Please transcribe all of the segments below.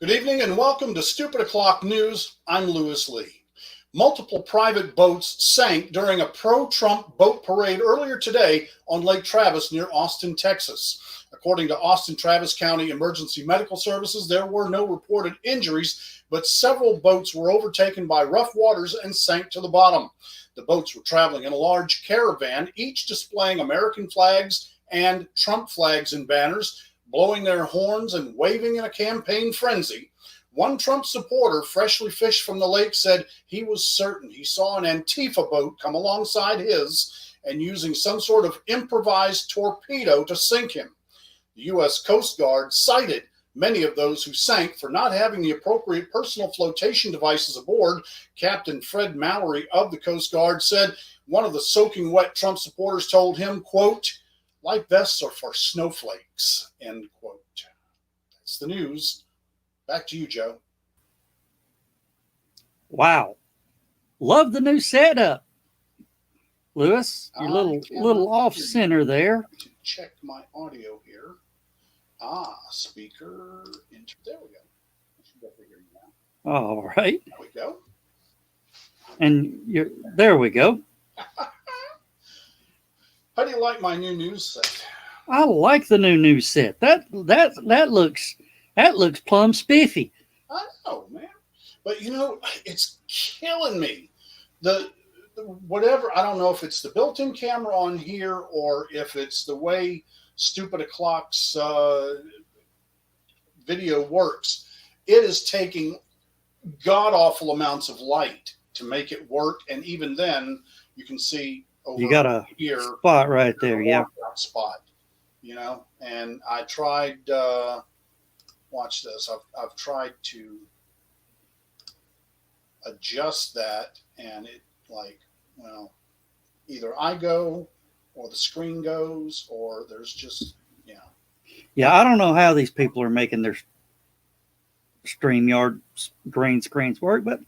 Good evening and welcome to Stupid O'Clock News. I'm Lewis Lee. Multiple private boats sank during a pro-Trump boat parade earlier today on Lake Travis near Austin, Texas. According to Austin Travis County Emergency Medical Services, there were no reported injuries, but several boats were overtaken by rough waters and sank to the bottom. The boats were traveling in a large caravan, each displaying American flags and Trump flags and banners, blowing their horns and waving in a campaign frenzy. One Trump supporter, freshly fished from the lake, said he was certain he saw an Antifa boat come alongside his and using some sort of improvised torpedo to sink him. The U.S. Coast Guard cited many of those who sank for not having the appropriate personal flotation devices aboard. Captain Fred Mallory of the Coast Guard said one of the soaking wet Trump supporters told him, quote, "Life vests are for snowflakes," end quote. That's the news. Back to you, Joe. Wow. Love the new setup. Lewis, you're little off center there. To check my audio here. Speaker. There we go. I should be able to hear you now. All right. There we go. And there we go. How do you like my new news set? I like the new news set. That looks plumb spiffy. I know, man. But you know, it's killing me. The whatever, I don't know if it's the built-in camera on here or if it's the way Stupid O'Clock's video works. It is taking god-awful amounts of light to make it work, and even then, you can see over you got a here, spot right there, yeah. Spot, you know. And I tried. Watch this. I've tried to adjust that, and it either I go or the screen goes, or there's just Yeah, I don't know how these people are making their StreamYard green screens work, but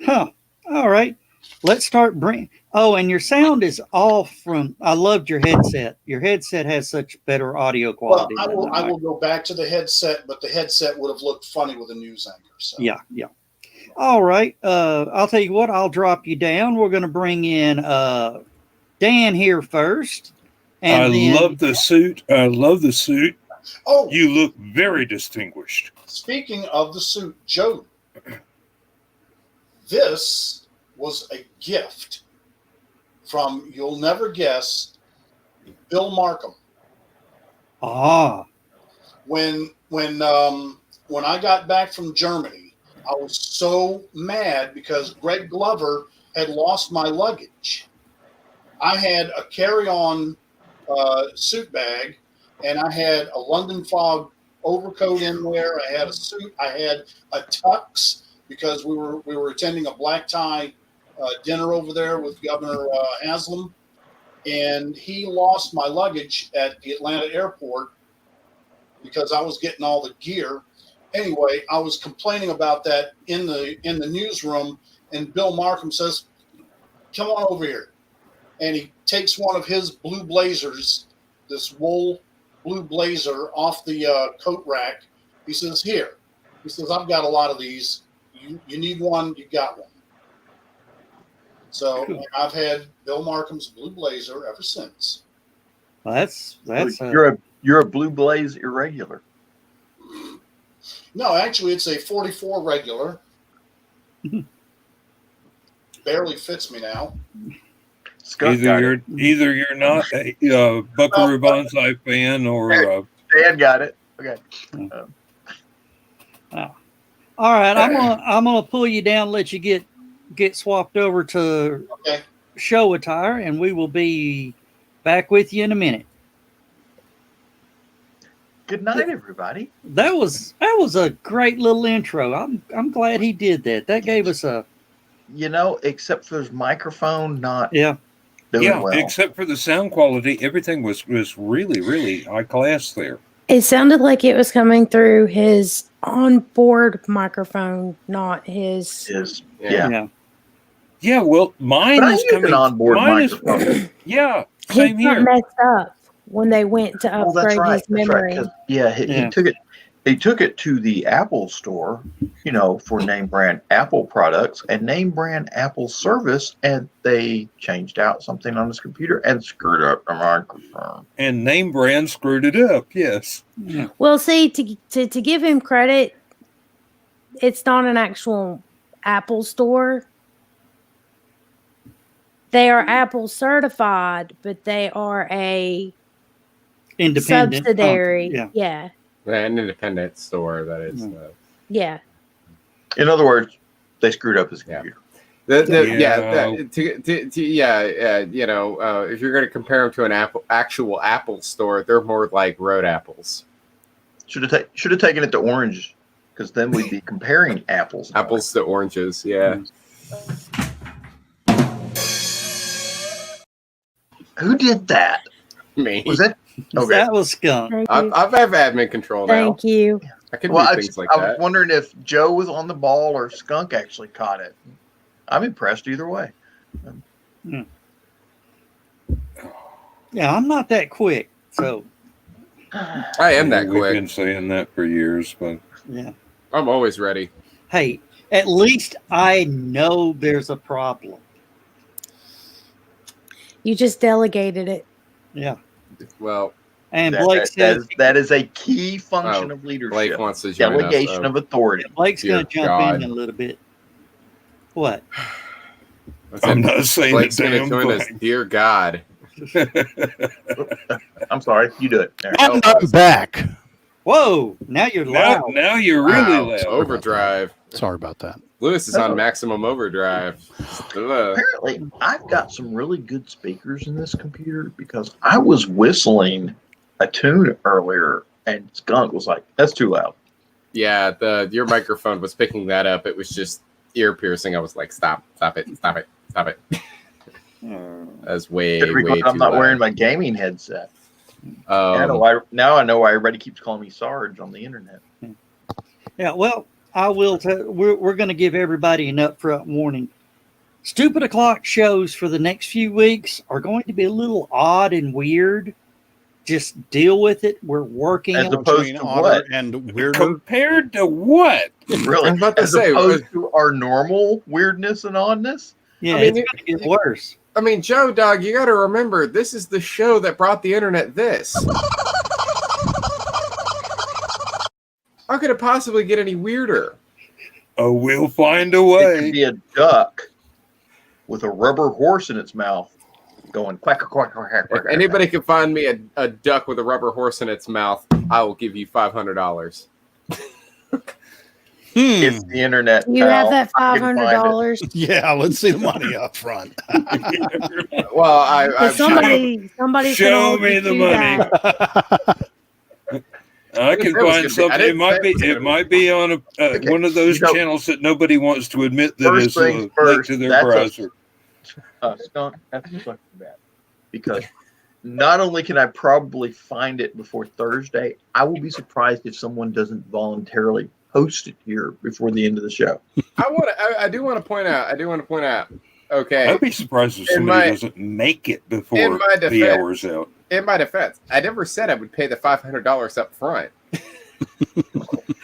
all right. Let's start and your sound is off from. I loved your headset. Your headset has such better audio quality. Well, I will go back to the headset, but the headset would have looked funny with a news anchor. So. Yeah. All right. I'll tell you what. I'll drop you down. We're going to bring in Dan here first. And love the suit. I love the suit. Oh, you look very distinguished. Speaking of the suit, Joe, this was a gift from, you'll never guess, Bill Markham. When I got back from Germany, I was so mad because Greg Glover had lost my luggage. I had a carry-on suit bag, and I had a London Fog overcoat in there. I had a suit. I had a tux because we were attending a black tie dinner over there with Governor Haslam, and he lost my luggage at the Atlanta airport because I was getting all the gear. Anyway, I was complaining about that in the newsroom, and Bill Markham says, "Come on over here," and he takes one of his blue blazers, this wool blue blazer, off the coat rack. He says, "Here," he says, "I've got a lot of these. You need one, you got one." So cool. I've had Bill Markham's blue blazer ever since. Well, that's you're a blue blaze irregular. No, actually, it's a 44 regular. Barely fits me now. Either you're not a Buckaroo Banzai fan, or Dan got it. Okay. All right, I'm gonna pull you down, let you get swapped over to show attire, and we will be back with you in a minute. Good night, everybody. That was a great little intro. I'm glad he did that. That gave us a, except for his microphone not doing well. Except for the sound quality, everything was really, really high class there. It sounded like it was coming through his onboard microphone, not his. Yeah, well, mine is coming onboard microphone. Same here. Messed up when they went to upgrade his memory. Right, he took it. They took it to the Apple store, for name brand Apple products and name brand Apple service, and they changed out something on his computer and screwed up the microphone. And name brand screwed it up. Yes. Yeah. Well, see, to give him credit, it's not an actual Apple store. They are Apple certified, but they are a Independent subsidiary. company, Yeah. An independent store that is. Yeah. In other words, they screwed up his computer. If you're going to compare them to an actual Apple store, they're more like road apples. Should have taken it to Orange, because then we'd be comparing apples. Apples to oranges, yeah. Who did that? Me. Was it? Okay. That was Skunk. Thank I've you. have admin control now. Thank you. I can Well, do I things like was that. wondering if Joe was on the ball or Skunk actually caught it. I'm impressed either way. Yeah, I'm not that quick. So, I am that We've quick. been saying that for years, but yeah. I'm always ready. Hey, at least I know there's a problem. You just delegated it. Yeah. Well, And Blake says that is a key function of leadership. Blake wants to join Delegation us. of authority. Blake's going to Dear jump God. in a little bit. What? I'm not saying Blake's a going to damn join us. thing. Dear God. I'm sorry, you do it. There. And I'm back. Whoa! Now you're loud. Now you're really loud. Overdrive. Sorry about that. Lewis is on maximum overdrive. Ugh. Apparently, I've got some really good speakers in this computer, because I was whistling a tune earlier and Skunk was like, "That's too loud." Yeah, your microphone was picking that up. It was just ear piercing. I was like, stop it. That's way Good record, too I'm not loud. wearing my gaming headset. Now I know why everybody keeps calling me Sarge on the internet. Yeah, well, I will tell. We're going to give everybody an upfront warning. Stupid O'Clock shows for the next few weeks are going to be a little odd and weird. Just deal with it. We're working As on opposed Between to otter what? and weirder. Compared to what? Really? I was about to As say, opposed to our normal weirdness and oddness? Yeah, I mean, it's going to get worse. I mean, Joe, dog, you got to remember, this is the show that brought the internet this. How could it possibly get any weirder? Oh, we'll find a It way. could be a duck with a rubber horse in its mouth going quack, quack, quack, quack, If quack. anybody can find me a duck with a rubber horse in its mouth, I will give you $500. It's the internet. You pal. have that I can find it. $500. Yeah, let's see the money up front. Well, I'm Somebody's Show gonna me the do money. that. I can It was find gonna be- I something. It didn't might say be. it was It gonna be. might be on Okay, one of those you know- channels that nobody wants to admit that First is things linked first, to their that's browser. Skunk, that's fucking bad. Because not only can I probably find it before Thursday, I will be surprised if someone doesn't voluntarily post it here before the end of the show. I do want to point out. Okay, I'd be surprised if In somebody my- doesn't make it in before my the defense- hour's out. in my defense, I never said I would pay the $500 up front.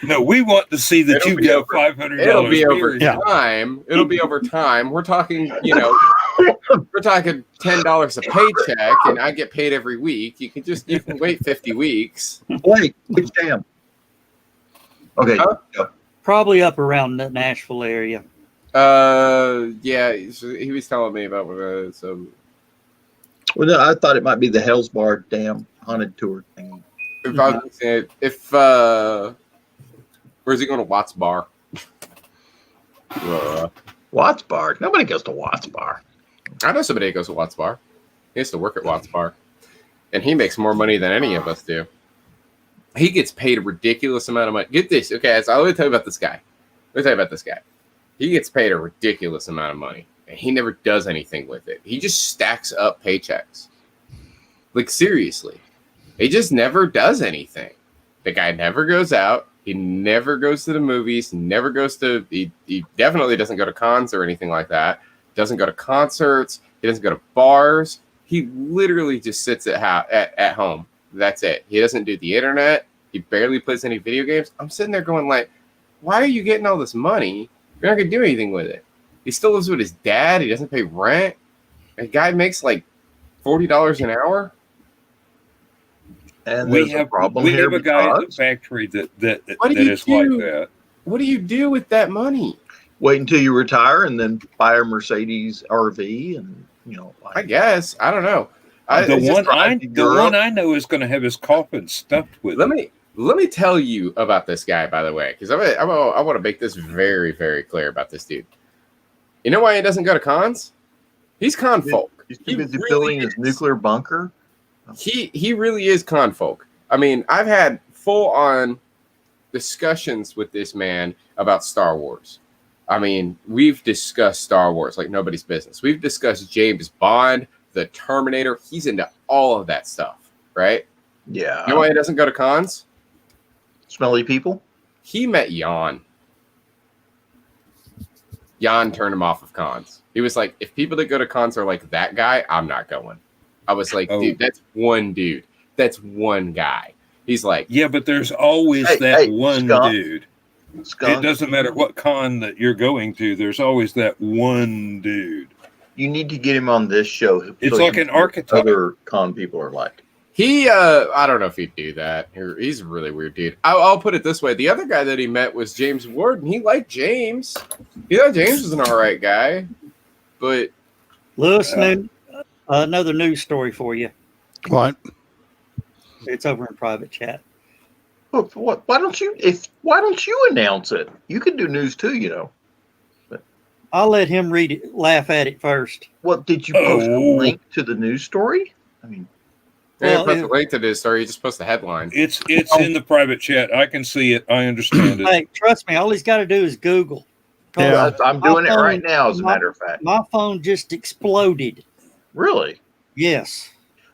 No, we want to see that It'll you be got over- $500. It'll be over Yeah. time. It'll be over time. We're talking, we're talking $10 a paycheck, and I get paid every week. You can wait 50 weeks. Blake, which dam? Okay. Huh? go. Probably up around the Nashville area. Yeah, he was telling me about some. Well, no, I thought it might be the Hell's Bar Dam haunted tour thing. Where's he going to Watts Bar? Watts Bar. Nobody goes to Watts Bar. I know somebody that goes to Watts Bar. He used to work at Watts Bar, and he makes more money than any of us do. He gets paid a ridiculous amount of money. Get this, okay? So let me tell you about this guy. He gets paid a ridiculous amount of money, and he never does anything with it. He just stacks up paychecks. Like, seriously. He just never does anything. The guy never goes out. He never goes to the movies. He definitely doesn't go to cons or anything like that. Doesn't go to concerts. He doesn't go to bars. He literally just sits at home. That's it. He doesn't do the internet. He barely plays any video games. I'm sitting there going like, why are you getting all this money? You're not going to do anything with it. He still lives with his dad. He doesn't pay rent. A guy makes like $40 an hour. And We there's a have problem we here have a guy at the because factory that What do that you is like do? that. What do you do with that money? wait until you retire and then buy a Mercedes RV and I guess. I don't know. The It's just- one I know is going to have his coffin stuffed with. let me tell you about this guy, by the way, because I want to make this very, very clear about this dude. You know why he doesn't go to cons? He's con folk. he's too He busy really building his is. nuclear bunker. He really is con folk. I mean, I've had full on discussions with this man about Star Wars. I mean, we've discussed Star Wars like nobody's business. We've discussed James Bond, the Terminator. He's into all of that stuff, right? Yeah. You know why he doesn't go to cons? Smelly people. He met Jan. Jan turned him off of cons. He was like, if people that go to cons are like that guy, I'm not going. I was like, Oh. dude, that's one dude. That's one guy. He's like, Yeah, but there's always Hey, that hey, one Scott. dude. Skunk. It doesn't matter what con that you're going to. There's always that one dude. You need to get him on this show. It's so like you an can see what archetype. Other con people are like. I don't know if he'd do that. He's a really weird dude. I'll put it this way. The other guy that he met was James Ward, and he liked James. He thought James was an all right guy. But Lewis, another news story for you. What? It's over in private chat. Look, what? Why don't you announce it? You can do news too, I'll let him read it, laugh at it first. What did you post a Oh. link to the news story? I mean, Well, post a link to this story. You just post the headline. It's in the private chat. I can see it. I understand it. Hey, trust me, all he's got to do is Google. Yeah. I'm doing it My right phone- now, as a matter of fact. My phone just exploded. Really? Yes.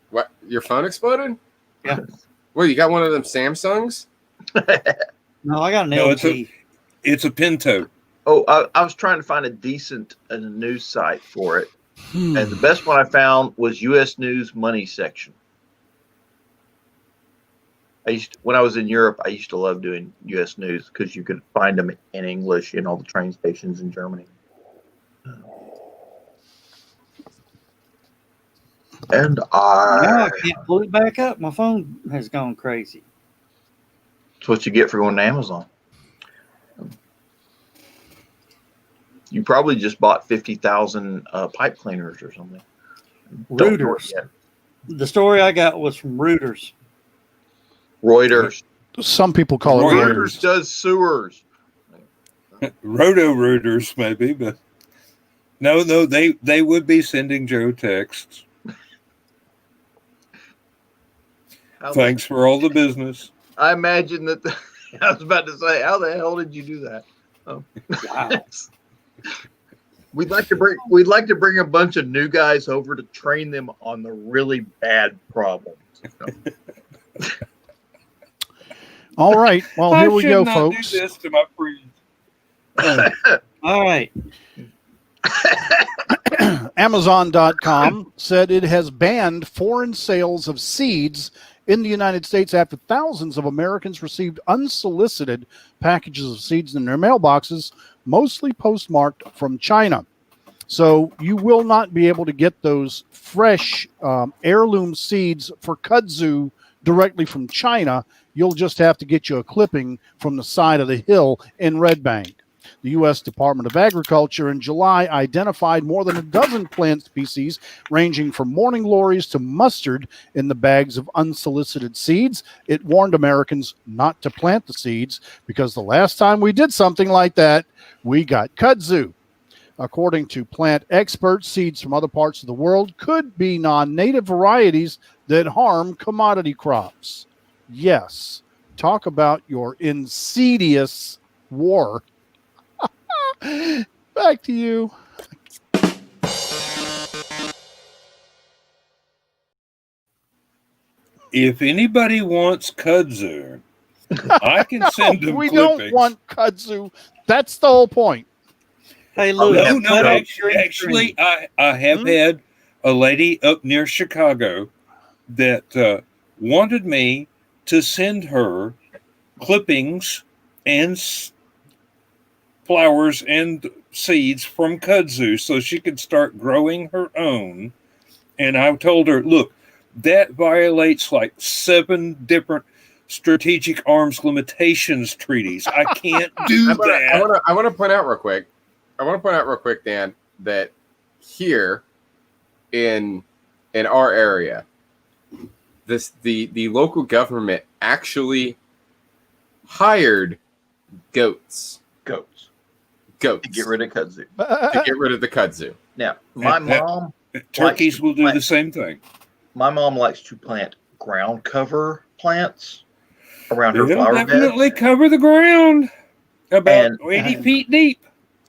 What? Your phone exploded? Yeah. Well, you got one of them Samsungs? No, I got an No, LG. it's a Pinto. Oh, I was trying to find a decent news site for it, Hmm. and the best one I found was U.S. News Money section. When I was in Europe, I used to love doing U.S. News because you could find them in English in all the train stations in Germany. And Now I can't pull it back up. My phone has gone crazy. that's what you get for going to Amazon. You probably just bought 50,000 pipe cleaners or something. Don't do it Reuters. yet. The story I got was from Reuters. Reuters. Some people call it Reuters. Reuters does sewers. Roto-rooters, maybe, but no, they would be sending Joe texts. Thanks for all the business. I imagine that. I was about to say, how the hell did you do that? Oh. Wow. We'd like to bring a bunch of new guys over to train them on the really bad problems. All right. Well, I here we should go, not folks. do this to my friends. All right. Amazon.com said it has banned foreign sales of seeds in the United States after thousands of Americans received unsolicited packages of seeds in their mailboxes, mostly postmarked from China. So you will not be able to get those fresh heirloom seeds for kudzu directly from China. You'll just have to get you a clipping from the side of the hill in Red Bank. The U.S. Department of Agriculture in July identified more than a dozen plant species, ranging from morning glories to mustard, in the bags of unsolicited seeds. It warned Americans not to plant the seeds because the last time we did something like that, we got kudzu. According to plant experts, seeds from other parts of the world could be non-native varieties that harm commodity crops. Yes, talk about your insidious war. Back to you. If anybody wants kudzu, I can send them We clippings. don't want kudzu. That's the whole point. Hey, Louis. No, cut out your actually, screen. I have had a lady up near Chicago that wanted me to send her clippings and flowers and seeds from kudzu so she could start growing her own. And I told her, look, that violates like 7 different strategic arms limitations treaties. I can't do that. I want to point out real quick. Dan, that here in our area, the local government actually hired goats To get rid of kudzu. to get rid of the kudzu. Now, my mom Turkeys will do the same thing. My mom likes to plant ground cover plants around her They'll flower definitely bed. cover the ground about And- 80 feet deep.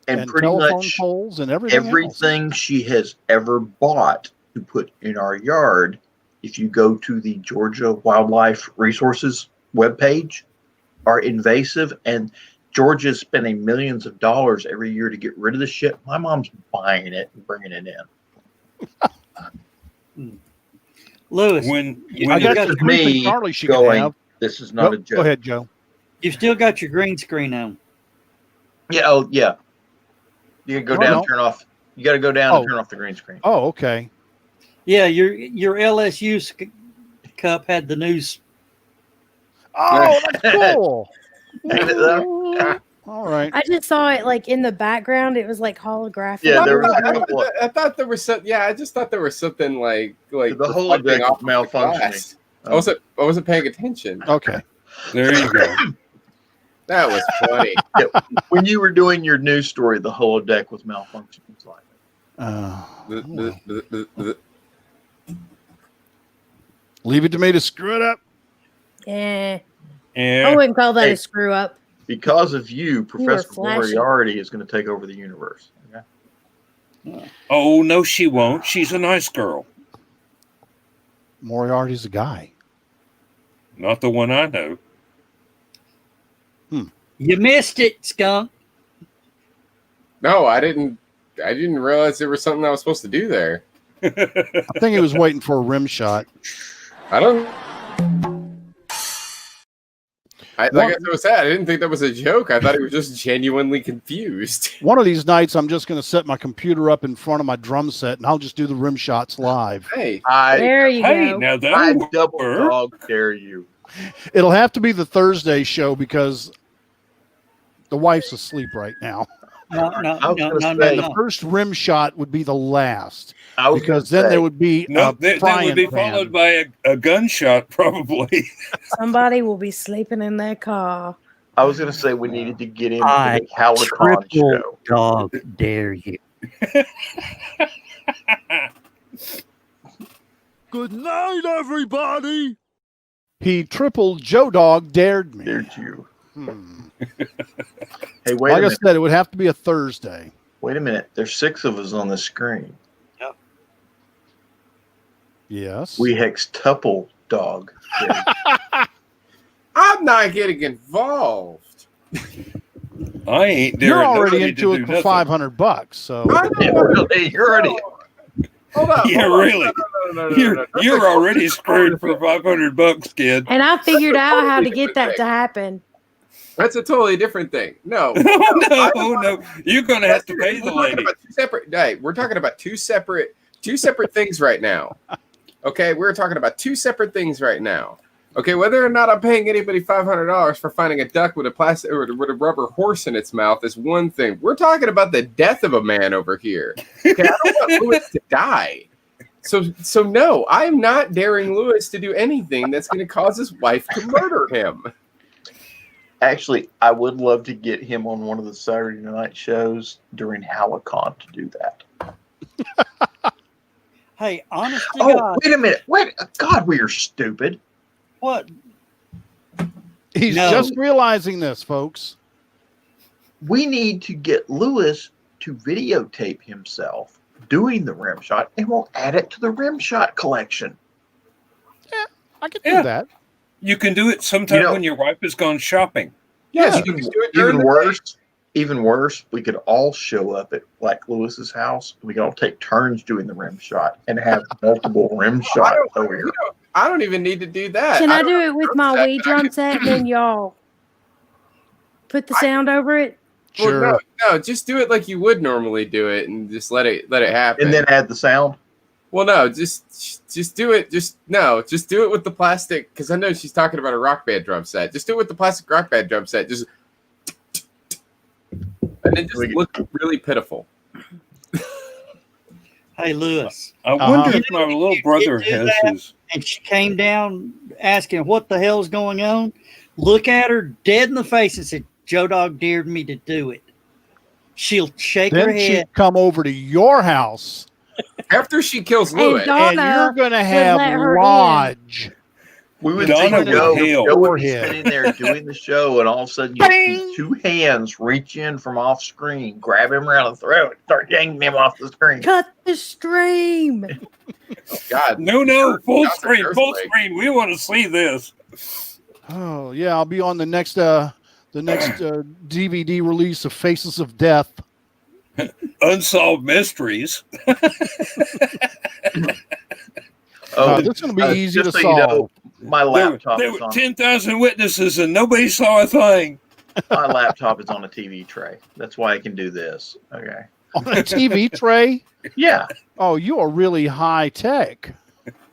And and pretty telephone much poles and everything. everything she has ever bought to put in our yard, if you go to the Georgia Wildlife Resources webpage, are invasive. And Georgia's spending millions of dollars every year to get rid of the shit. My mom's buying it and bringing it in. Lewis, When I got This the is creepy me Charlie she could going, have. this is not a joke. Go ahead, Joe. you've still got your green screen on. Yeah, oh yeah. You gotta go down, no. turn off. You gotta go down and Oh. turn off the green screen. Oh, okay. Yeah, your LSU cup had the news. Oh, that's cool. Ain't it though? All right. I just saw it like in the background. It was like holographic. Yeah, there was a I couple of, thought there was some. Yeah, I just thought there was something like the whole reflecting deck off was of the malfunctioning. glass. I wasn't paying attention. Okay. there you go. That was funny. When you were doing your news story, the whole deck was malfunctioning. It's like, Leave it to me to screw it up. I Yeah. wouldn't call that Hey. a screw up. because of you, Professor flashy. Moriarty is going to take over the universe. Okay? Oh, no, she won't. She's a nice girl. Moriarty's a guy. Not the one I know. You missed it, skunk. No, I didn't realize there was something I was supposed to do there. I think he was waiting for a rim shot. I don't. Like I was saying, I didn't think that was a joke. I thought he was just genuinely confused. One of these nights, I'm just going to set my computer up in front of my drum set, and I'll just do the rim shots live. Hey, There you Hey, go. now I that double work. dog dare you. It'll have to be the Thursday show because the wife's asleep right now. No, I was gonna no. say- And the first rim shot would be the last I was because gonna then say, there would be No, a that would frying be pan. followed by a gunshot, probably. Somebody will be sleeping in their car. I was going to say we needed to get him I to the Halicon Triple show. dog dare you. Good night, everybody. He triple Joe Dog dared me. Dared you. Hey, Wait like a I minute. said, it would have to be a Thursday. Wait a minute. There's 6 of us on the screen. Yes. We hextuple dog. dared I'm not getting involved. I ain't You're daring already nobody into to it do for nothing. $500. So I you. don't Yeah, want really, you're already. Hold up. Yeah, hold up. really. No. You're already screwed for $500, kid. And I figured That's a out how to totally get that different to happen. That's a totally different thing. No. No. You're going to have to pay the We're talking lady. about two separate. Hey, we're talking about two separate things right now. Okay, we're talking about two separate things right now. Okay, whether or not I'm paying anybody $500 for finding a duck with a plastic or with a rubber horse in its mouth is one thing. We're talking about the death of a man over here. Okay, I don't want Lewis to die. So no, I'm not daring Lewis to do anything that's going to cause his wife to murder him. Actually, I would love to get him on one of the Saturday night shows during Halicon to do that. Hey, honest to Oh, God, wait a minute. Wait. God, we are stupid. what? he's No. just realizing this, folks. We need to get Lewis to videotape himself doing the rim shot, and we'll add it to the rim shot collection. I can Yeah. do that. You can do it sometime You know- when your wife has gone shopping. Yes, Yeah. you can do it during Even the worse, we could all show up at like Lewis's house. We could all take turns doing the rim shot and have multiple rim I shots don't, over here. I don't even need to do that. Can I don't do have it with a my drum Wii set. drum set? Then y'all Put the sound over it. Sure. Well, no, just do it like you would normally do it, and just let it happen. And then add the sound. Well, no, just do it. Just do it with the plastic. Because I know she's talking about a Rock Band drum set. Just do it with the plastic Rock Band drum set. Just and then just look really pitiful. Hey, Lewis. I wonder if You know, my if little you brother do has that- his. And she came down asking what the hell's going on. Look at her dead in the face and said, Joe Dog dared me to do it. She'll shake her Then head. she'd come over to your house, After she kills And Lewis, Donna and you're going to let have her in. lodge. We would Donna see Joe. would hail. Joe would be Forehead. sitting there doing the show, and all of a sudden you see two hands reach in from off screen, grab him around the throat, start yanking him off the screen. Cut the stream. God, No, full That's a screen, curse full word. screen. We want to see this. Oh yeah, I'll be on the next DVD release of Faces of Death. Unsolved mysteries. This is going to be easy to just so solve. you know, my laptop There is were on. 10,000 witnesses and nobody saw a thing. My laptop is on a TV tray. That's why I can do this. Okay. On a TV tray. Yeah, Oh, you are really high tech.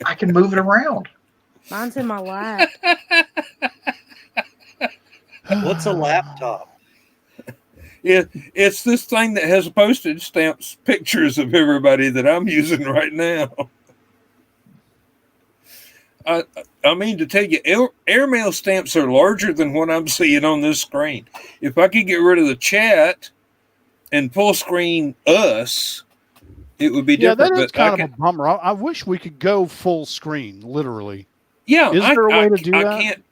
I can move it around. Mine's in my lap. What's a laptop? It's this thing that has postage stamps, pictures of everybody that I'm using right now. I mean, to tell you, airmail stamps are larger than what I'm seeing on this screen. If I could get rid of the chat and full screen us, it would be Yeah, different. that is but I kind of a bummer. I wish we could go full screen, literally. Yeah, Is there a way to do that? Can't.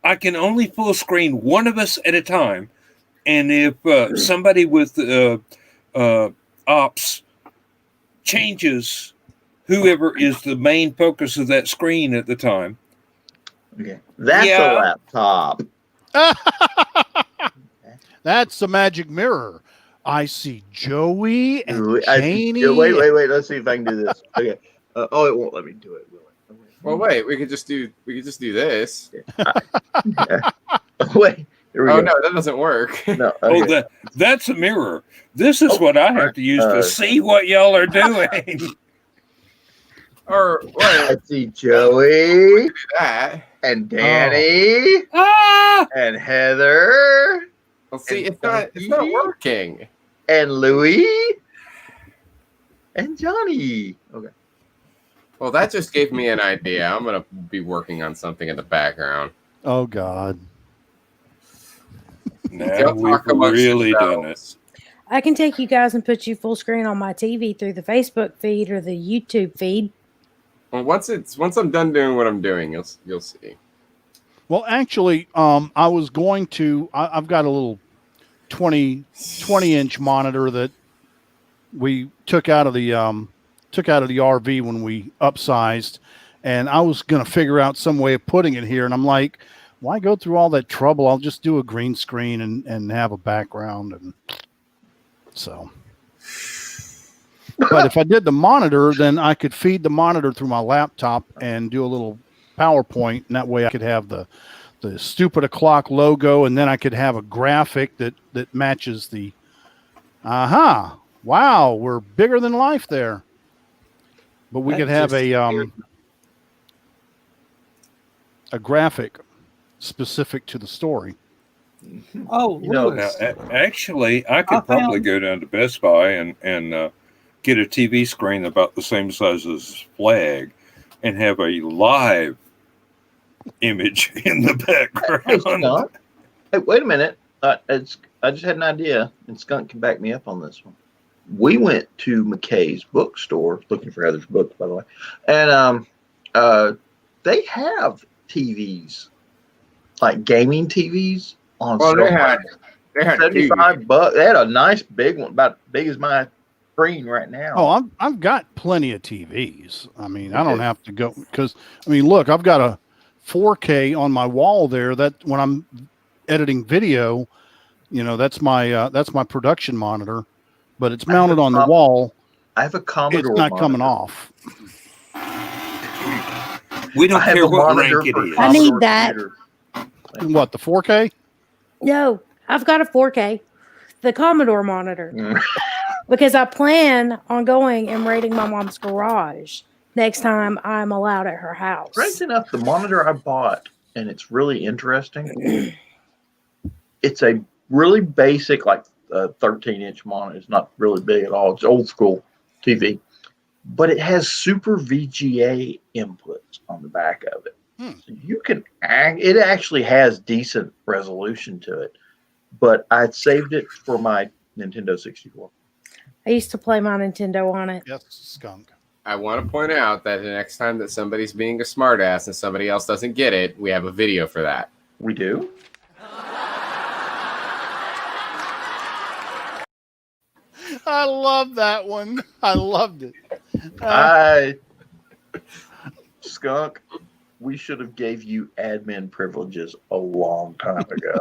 I can only full screen one of us at a time, and if somebody with ops changes, whoever is the main focus of that screen at the time. Okay. That's Yeah. a laptop. That's the magic mirror. I see Joey and Ooh, Janie. wait. Let's see if I can do this. Okay. Oh, it won't let me do it, will it? well, wait, we could just do this. Wait. Here we Oh go. no, that doesn't work. No. Oh, Okay. that's a mirror. This is what I have to use to see what y'all are doing. Or wait, I see Joey do that. and Danny Ah! and Heather Well, see, And it's not Becky? working. and Louie and Johnny. Okay. Well, that just gave me an idea. I'm gonna be working on something in the background. Oh God. Now Y'all we've talk amongst really done it. yourselves. I can take you guys and put you full screen on my TV through the Facebook feed or the YouTube feed. Well, once I'm done doing what I'm doing, you'll see. Well, actually, I was going to. I've got a little 20-inch monitor that we took out of the RV when we upsized, and I was going to figure out some way of putting it here. And I'm like, why go through all that trouble? I'll just do a green screen and have a background, and so. But if I did the monitor, then I could feed the monitor through my laptop and do a little PowerPoint, and that way I could have the stupid o'clock logo, and then I could have a graphic that matches the wow, we're bigger than life there. But we That could have just a graphic specific to the story. Oh, You know, Lewis. Now, actually, I could probably go down to Best Buy and get a TV screen about the same size as this flag and have a live image in the Hey, background. Skunk. Hey, wait a minute. I just had an idea, and Skunk can back me up on this one. We went to McKay's bookstore, looking for Heather's books, by the way, and they have TVs, like gaming TVs on Well, sale. they had $75. They had a nice big one, about as big as my screen right now. Oh, I've got plenty of TVs. I mean, I don't have to go because I mean, look, I've got a 4K on my wall there. That when I'm editing video, you know, that's my production monitor, but it's mounted on the wall. I have a Commodore. It's not monitor. coming off. We don't I have care a what monitor rank it for is. I need Commodore that. computer. What, the 4K? No, I've got a 4K, the Commodore monitor, Mm. because I plan on going and raiding my mom's garage next time I'm allowed at her house. Strange enough, the monitor I bought, and it's really interesting. It's a really basic, like 13-inch monitor. It's not really big at all. It's old school TV, but it has super VGA inputs on the back of it. So you can it actually has decent resolution to it, but I saved it for my Nintendo 64. I used to play my Nintendo on it. Yes, skunk. I want to point out that the next time that somebody's being a smartass and somebody else doesn't get it, we have a video for that. We do? I love that one. I loved it. Skunk, we should have gave you admin privileges a long time ago.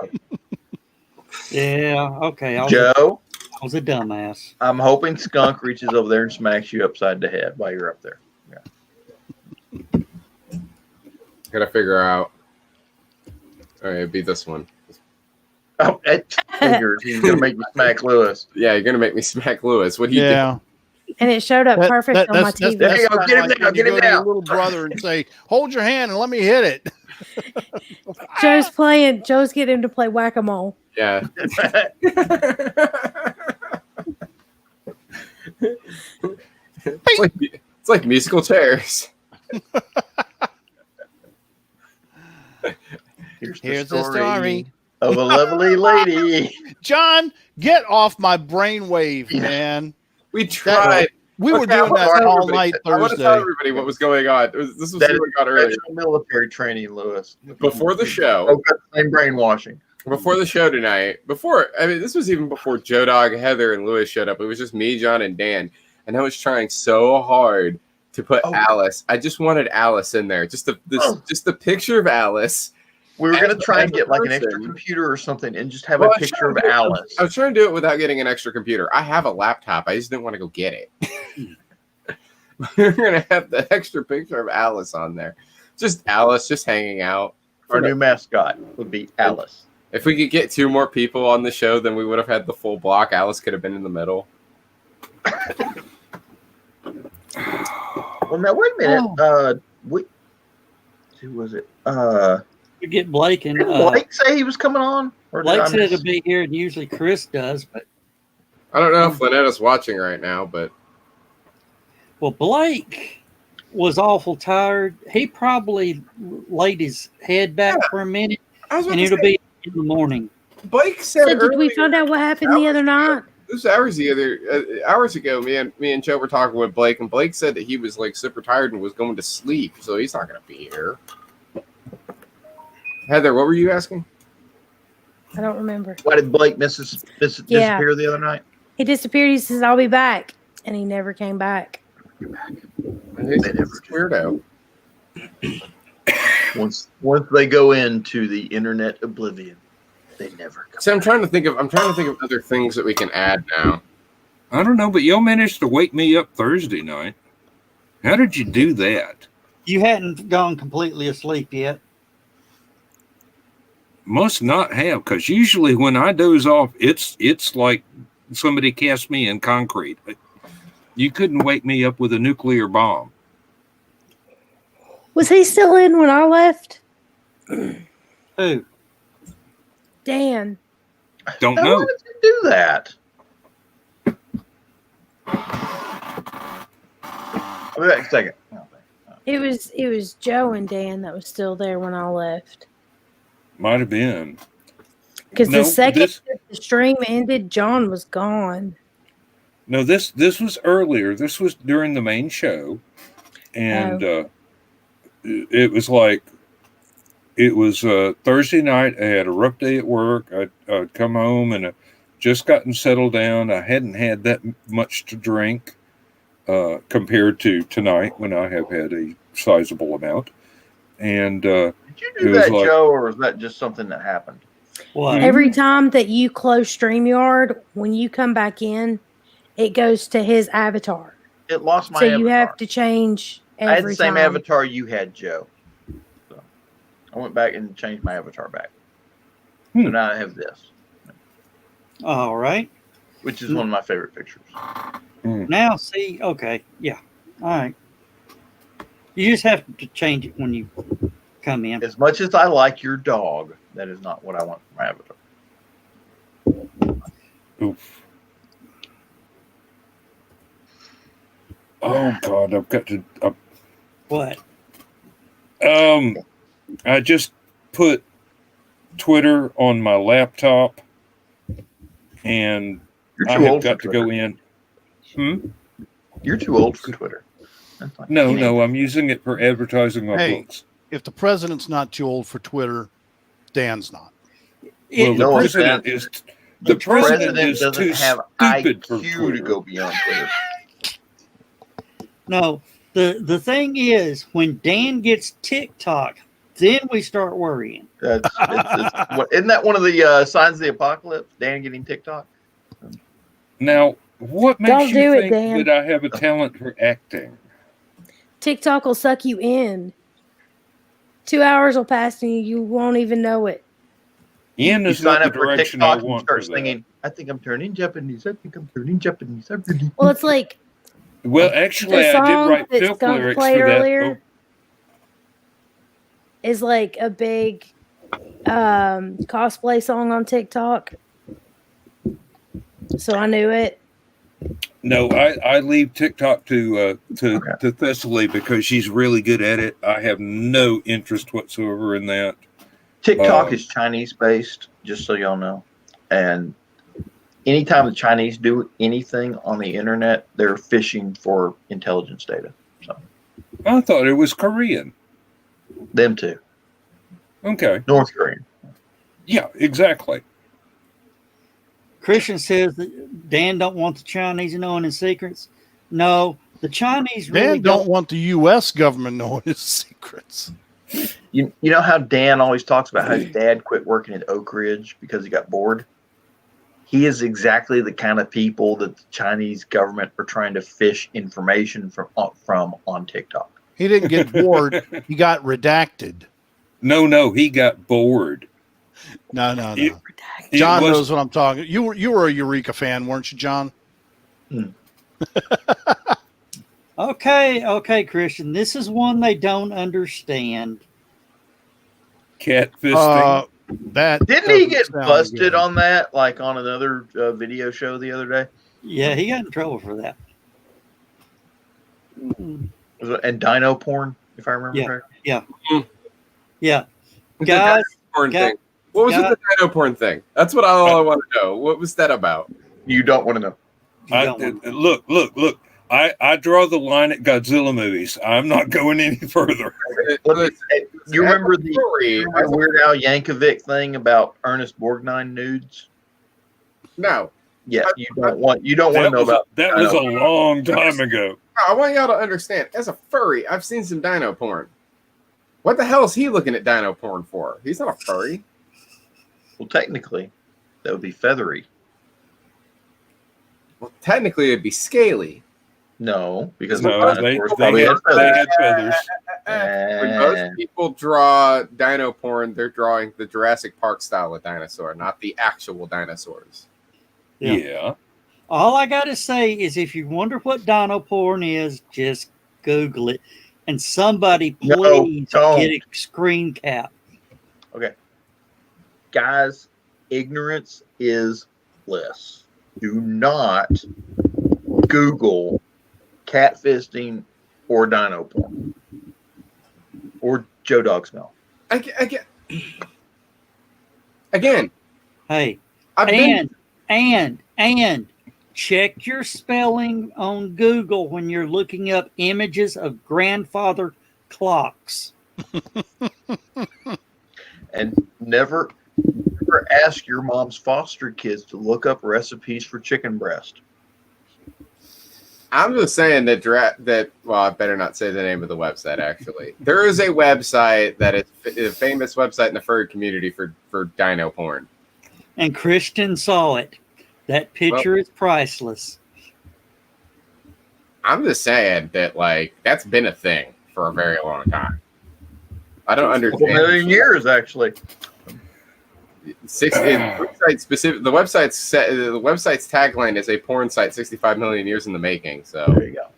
Yeah, okay. Joe, I was a dumbass. I'm hoping Skunk reaches over there and smacks you upside the head while you're up there. Yeah. Gotta figure out. All right, it'd be this one. Oh, it figures he's gonna make you smack Lewis. Yeah, you're gonna make me smack Lewis. What do you do? And it showed up perfect on my TV. There you go, get him like down, when you get him go to your down. little brother and say, "Hold your hand and let me hit it." Joe's getting him to play whack-a-mole. Yeah. It's like musical chairs. Here's the story of a lovely lady. John, get off my brainwave, man. We tried. We were doing that all night I want to tell Thursday. everybody what was going on. This was That going on earlier. is military training, Lewis. Before the show. Oh, got the same brainwashing. Before the show tonight. This was even before Joe Dog, Heather, and Lewis showed up. It was just me, John, and Dan. And I was trying so hard to put Alice. I just wanted Alice in there. Just the picture of Alice. We were going to try and get like an extra computer or something and just have a picture of Alice. I was trying to do it without getting an extra computer. I have a laptop. I just didn't want to go get it. We're going to have the extra picture of Alice on there. Just Alice just hanging out. Our new mascot would be Alice. If we could get 2 more people on the show, then we would have had the full block. Alice could have been in the middle. Well, now, wait a minute. Who was it? We get Blake and Did Blake say he was coming on? Or Blake said it'll be here, and usually Chris does. But I don't know if Lynetta's watching right now, but Blake was awful tired. He probably laid his head back for a minute, and it'll be in the morning. Blake said. So did we find out what happened the other night? This was hours ago. Me and Joe were talking with Blake, and Blake said that he was like super tired and was going to sleep, so he's not going to be here. Heather, what were you asking? I don't remember. Why did Blake disappear the other night? He disappeared. He says, "I'll be back," and he never came back. He's a weirdo. Once they go into the internet oblivion, they never come. So I'm trying to think of other things that we can add now. I don't know, but y'all managed to wake me up Thursday night. How did you do that? You hadn't gone completely asleep yet. Must not have, because usually when I doze off, it's like somebody cast me in concrete. You couldn't wake me up with a nuclear bomb. Was he still in when I left? Who? Dan. Don't Now, know. why did you do that? I'll be back in a second. It was Joe and Dan that was still there when I left. Might have been. Because No, the second this- the stream ended, John was gone. No, this was earlier. This was during the main show, and it was like Thursday night. I had a rough day at work. I'd come home and just gotten settled down. I hadn't had that much to drink compared to tonight when I have had a sizable amount. And Did you do that, Joe, or was that just something that happened? What? Every time that you close StreamYard, when you come back in, it goes to his avatar. It lost my So avatar. you have to change every I had the same time. avatar you had, Joe. So I went back and changed my avatar back. So now I have this. All right. which is one of my favorite pictures. Now, see, okay, yeah, all right. You just have to change it when you come in. As much as I like your dog, that is not what I want from my avatar. Oof. Oh God, I've got to. What? I just put Twitter on my laptop, and You're I too have old for got to Twitter. go in. You're too old for Twitter. That's fine. No, I'm using it for advertising my Hey. books. If the president's not too old for Twitter, Dan's not. Well, the No, president Dan, is The president president is doesn't too have stupid for IQ to Twitter. go beyond Twitter. No, the thing is, when Dan gets TikTok, then we start worrying. Isn't that one of the signs of the apocalypse? Dan getting TikTok? Now, what makes Don't you do it, think Dan. that I have a talent for acting? TikTok will suck you in. 2 hours will pass and you won't even know it. In You is not sign the up for direction I TikTok and you want start for that. singing, I think I'm turning Japanese. I think I'm turning Japanese. I really Well, it's like Well, actually, the I did song write that film Skunk lyrics played for that. earlier is like a big cosplay song on TikTok. So I knew it. No, I leave TikTok to Thessaly because she's really good at it. I have no interest whatsoever in that. TikTok is Chinese based, just so y'all know. And anytime the Chinese do anything on the internet, they're fishing for intelligence data. So I thought it was Korean. them too. Okay. North Korean. Yeah, exactly. Christian says that Dan don't want the Chinese knowing his secrets. No, the Chinese really Dan don't want the U.S. government knowing his secrets. You know how Dan always talks about how his dad quit working at Oak Ridge because he got bored? He is exactly the kind of people that the Chinese government are trying to fish information from on TikTok. He didn't get bored. He got redacted. No, he got bored. No. It John was- knows what I'm talking. You were a Eureka fan, weren't you, John? Okay, Christian. This is one they don't understand. Catfisting. That Didn't he doesn't get sound busted good. on that, like on another video show the other day? Yeah, he got in trouble for that. And dino porn, if I remember correctly. Yeah. The Guys, dino porn guys, thing. What was with the dino porn thing? That's what all I want to know. What was that about? You don't want to know. Look. I draw the line at Godzilla movies. I'm not going any further. You remember the Weird Al Yankovic thing about Ernest Borgnine nudes? No. Yeah, you don't want to know about that. Was a long time ago. I want y'all to understand. As a furry, I've seen some dino porn. What the hell is he looking at dino porn for? He's not a furry. Well, technically, that would be feathery. Well, technically, it'd be scaly. No, because No, dinosaurs they probably had had feathers. feathers. When most people draw dino porn, they're drawing the Jurassic Park style of dinosaur, not the actual dinosaurs. Yeah. All I got to say is if you wonder what dino porn is, just Google it. And somebody please don't. get a screen cap. Okay. Guys, ignorance is bliss. Do not Google catfisting or dino porn or Joe Dog smell. Again, Hey, I've been and check your spelling on Google when you're looking up images of grandfather clocks. And never ask your mom's foster kids to look up recipes for chicken breast. I'm just saying that well, I better not say the name of the website, actually. There is a website that is a famous website in the furry community for dino porn. And Christian saw it. That picture is priceless. I'm just saying that, like, that's been a thing for a very long time. I don't A understand. million years, actually. website specific. The website's set. The website's tagline is a porn site 65 million years in the making. So There you go.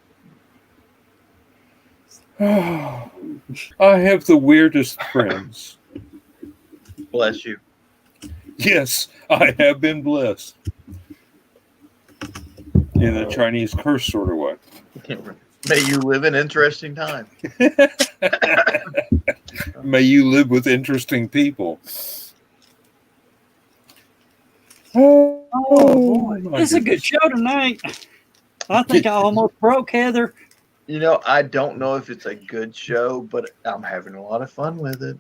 I have the weirdest friends. Bless you. Yes, I have been blessed. In a Chinese curse sort of way. May you live in interesting times. May you live with interesting people. Oh, boy. my It's a good goodness. show tonight. I think I almost broke Heather. You know, I don't know if it's a good show, but I'm having a lot of fun with it.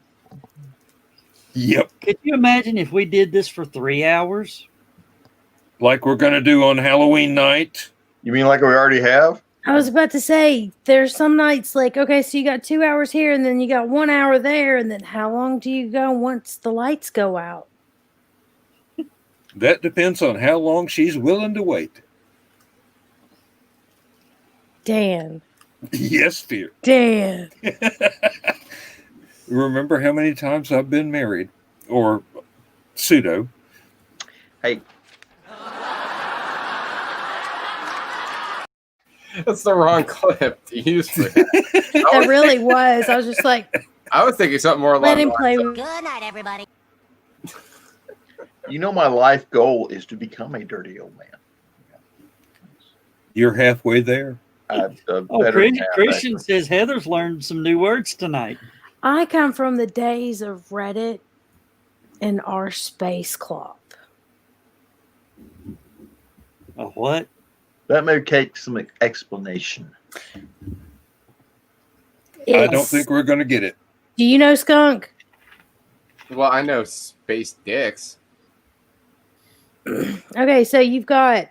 Yep. Could you imagine if we did this for 3 hours? Like we're going to do on Halloween night. You mean like we already have? I was about to say, there's some nights like, okay, so you got 2 hours here and then you got 1 hour there. And then how long do you go once the lights go out? That depends on how long she's willing to wait. Dan. Yes, dear. Dan. Remember how many times I've been married? Or pseudo. Hey, that's the wrong clip to use for that. That really was. I was just like, I was thinking something more let along him the play. lines with- Good night, everybody. you know my life goal is to become a dirty old man. You're halfway there. Better Christian, than half, Christian actually. says Heather's learned some new words tonight. I come from the days of Reddit and our space clock. A what? That may take some explanation. I don't It's- think we're going to get it. Do you know Skunk? Well, I know space dicks. Okay, so you've got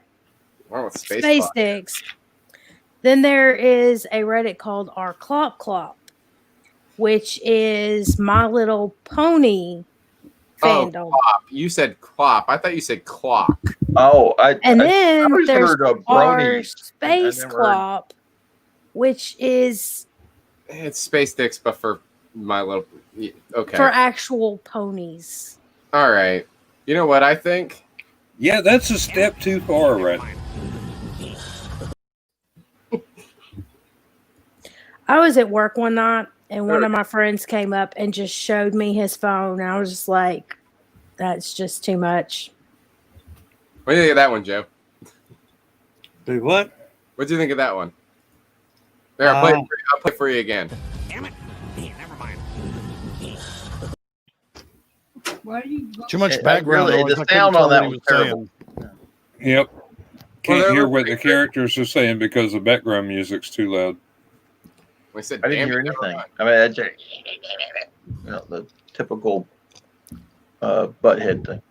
Well, with space clock. dicks. Then there is a Reddit called our Clop, which is My Little Pony Oh, fandom. clop. You said clop. I thought you said clock. Oh, And I then always there's heard of our bronies. Space I never heard- Clop, which is It's space dicks, but for my little. Okay. for actual ponies. All right. You know what I think? Yeah, that's a step too far, right? I was at work one night and one of my friends came up and just showed me his phone. And I was just like, that's just too much. What do you think of that one, Joe? Do what? What do you think of that one? There, I'll play it for you again. Damn it. Yeah, never mind. Too much It- background really, noise. the I couldn't sound tell on what that he was saying. terrible. Yep. Can't they're hear what pretty the characters are saying because the background music's too loud. We said, I didn't damn hear it, never anything. mind. I mean, I just, the typical butthead thing.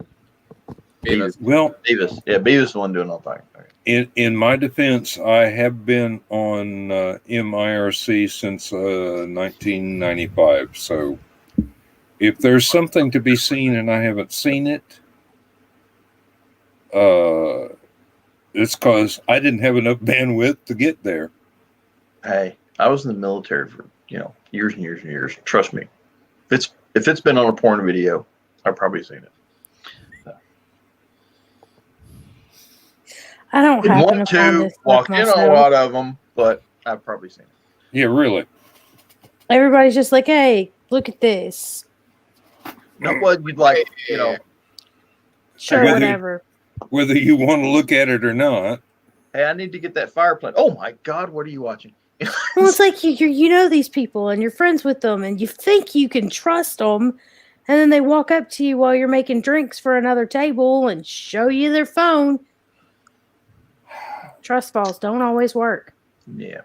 Beavis. Well, Beavis. Yeah, Beavis is the one doing all the talking. in my defense, I have been on MIRC since 1995. So if there's something to be seen and I haven't seen it, it's because I didn't have enough bandwidth to get there. Hey, I was in the military for years and years and years. Trust me, if it's been on a porn video, I've probably seen it. I don't Didn't happen want to find to this stuff walk in on a myself. lot of them, but I've probably seen it. Yeah, really. Everybody's just like, hey, look at this. Not what you'd like, Sure, Whether- whatever. Whether you want to look at it or not. Hey, I need to get that fire plant. Oh my God, what are you watching? Well, it's like you know these people and you're friends with them and you think you can trust them. And then they walk up to you while you're making drinks for another table and show you their phone. Trust falls don't always work. Yeah.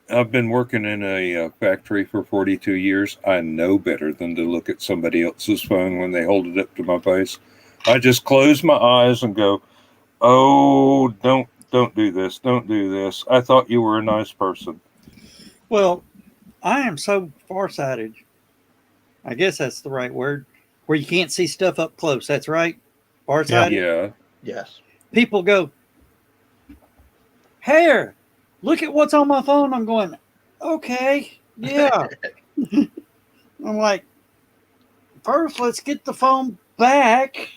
I've been working in a factory for 42 years. I know better than to look at somebody else's phone when they hold it up to my face. I just close my eyes and go, "Oh, don't do this. Don't do this. I thought you were a nice person." Well, I am so farsighted. I guess that's the right word. Where you can't see stuff up close. That's right. Farsighted. Yeah. Yes. People go, "Here, look at what's on my phone." I'm going, "Okay, yeah." I'm like, first, let's get the phone back.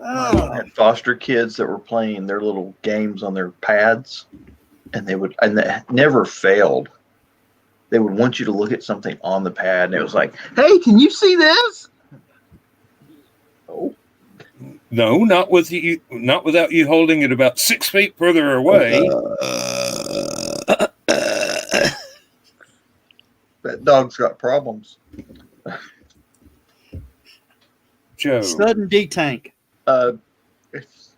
I Oh, had foster kids that were playing their little games on their pads, and they never failed. They would want you to look at something on the pad, and it was like, "Hey, can you see this?" Oh, No, not with you. Not without you holding it about 6 feet further away. that dog's got problems. Joe, sudden detank. It's,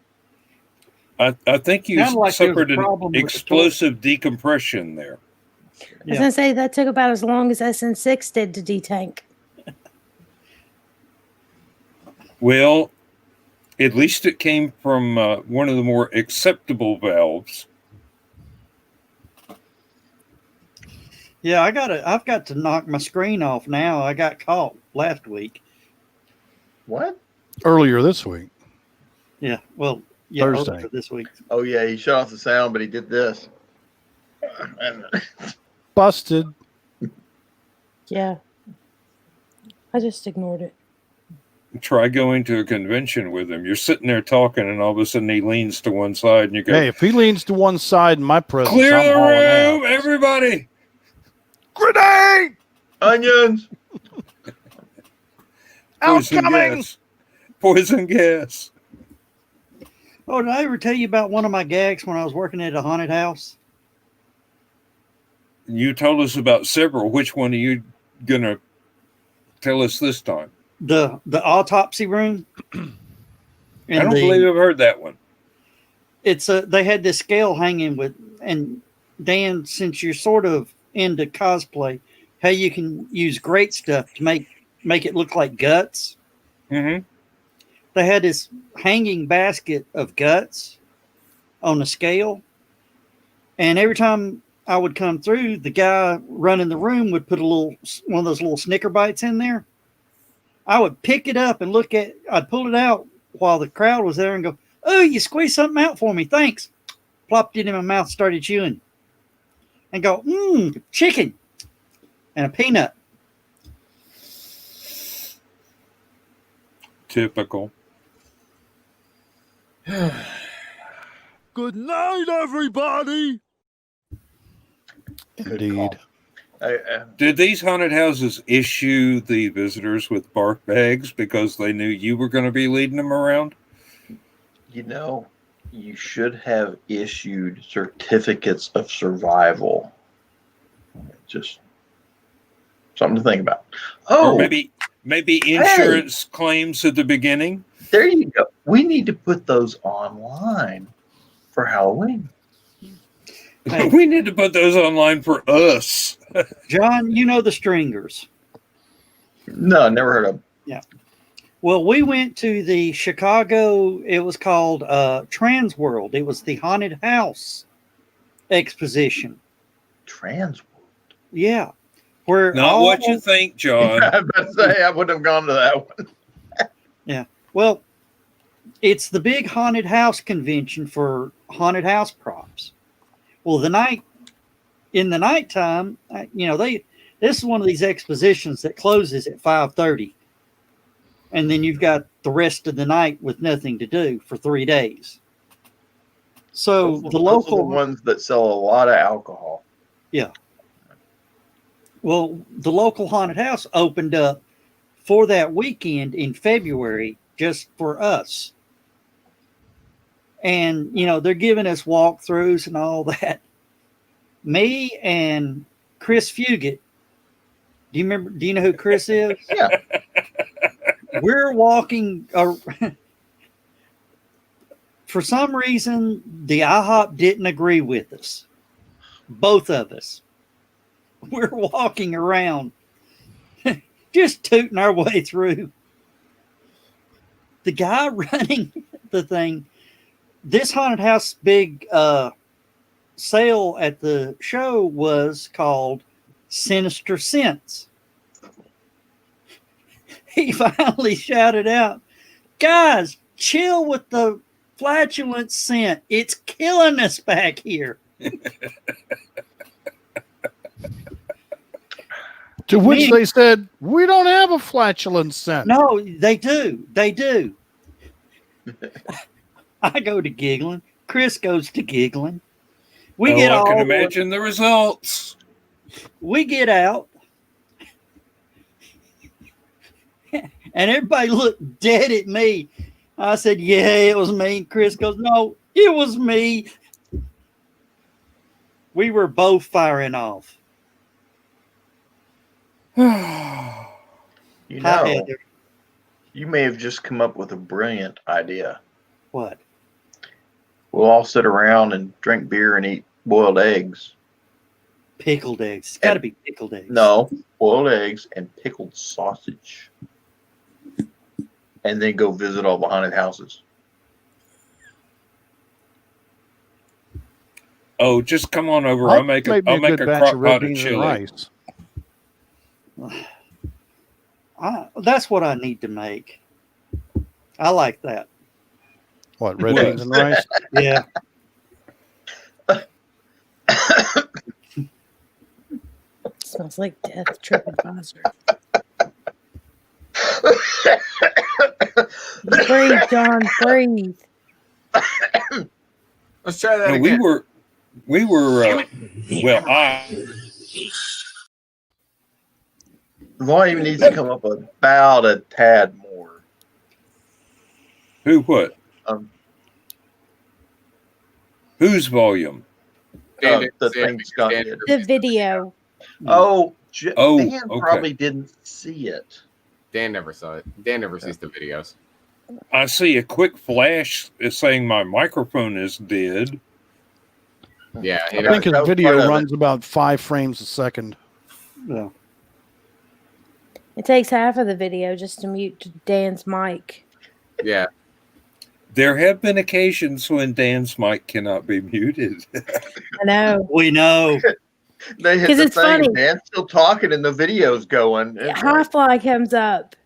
I think you Sounded like there was a suffered an problem with the explosive decompression there. I was gonna say that took about as long as SN6 did to detank. Well, at least it came from one of the more acceptable valves. Yeah, I've got to knock my screen off now. I got caught last week. what? Earlier this week. Yeah, well, yeah, Thursday. earlier this week. Oh yeah, he shut off the sound, but he did this. Busted. Yeah. I just ignored it. Try going to a convention with him. You're sitting there talking, and all of a sudden he leans to one side, and you go, Hey, if he leans to one side in my presence, "Clear I'm the hauling room, out. everybody!" Grenade! Onions. Poison Outcoming! gas. Poison gas. Oh, did I ever tell you about one of my gags when I was working at a haunted house? You told us about several. Which one are you gonna tell us this time? The autopsy room. I don't believe I've heard that one. They had this scale hanging with, and Dan, since you're sort of into cosplay, how you can use great stuff to make it look like guts. Mm-hmm. They had this hanging basket of guts on the scale, and every time I would come through, the guy running the room would put one of those little Snicker bites in there. I would pick it up and I'd pull it out while the crowd was there and go, "Oh, you squeezed something out for me. Thanks." Plopped it in my mouth, started chewing. And go, chicken. And a peanut. Typical. Good night, everybody. Indeed. Did these haunted houses issue the visitors with bark bags because they knew you were going to be leading them around? You know, you should have issued certificates of survival. Just something to think about. Oh, Or maybe insurance claims at the beginning? there you go. We need to put those online for Halloween. Hey. We need to put those online for us. John, you know the Stringers. No, never heard of them. Well, we went to the Chicago, it was called Trans World. It was the haunted house exposition. Trans. Yeah. Where Not what you think, John. I was about to say, I wouldn't have gone to that one. Well, it's the big haunted house convention for haunted house props. Well, in the nighttime, this is one of these expositions that closes at 5:30, and then you've got the rest of the night with nothing to do for 3 days. So Those the are local the ones that sell a lot of alcohol. Well, the local haunted house opened up for that weekend in February just for us. And, they're giving us walkthroughs and all that. Me and Chris Fugit. Do you know who Chris is? Yeah. We're walking. For some reason, the IHOP didn't agree with us. Both of us. We're walking around, just tooting our way through. The guy running the thing, this haunted house big sale at the show was called Sinister Scents. He finally shouted out, "Guys, chill with the flatulent scent. It's killing us back here." To which Me- they said, we don't have a flatulence scent. No, they do. They do. I go to giggling. Chris goes to giggling. We get I can all imagine the results. we get out, and everybody looked dead at me. I said, "Yeah, it was me." Chris goes, "No, it was me." We were both firing off. You Hi, know, Heather. you may have just come up with a brilliant idea. What? We'll all sit around and drink beer and eat boiled eggs. Pickled eggs. It's got to be pickled eggs. No, boiled eggs and pickled sausage. And then go visit all the haunted houses. Oh, just come on over. That I'll make might be a good batch crock of red pot of beans and chili. rice. That's what I need to make. I like that. What, red What? beans and rice? Yeah. Smells like death. TripAdvisor. Breathe, John. Breathe. Let's try that No, again. we were. Well, The volume needs to come up about a tad more. who what? Um, Whose volume? the thing Scott did. The video. Oh, Oh, Dan okay. probably didn't see it. Dan never saw it. Dan never sees the videos. I see a quick flash saying my microphone is dead. Yeah, I think his that was video part of runs about 5 frames a second. Yeah. It takes half of the video just to mute Dan's mic. Yeah. There have been occasions when Dan's mic cannot be muted. I know. We know. They hit 'Cause the it's thing funny. and Dan's still talking and the video's going. It's like, Hi-Fly comes up.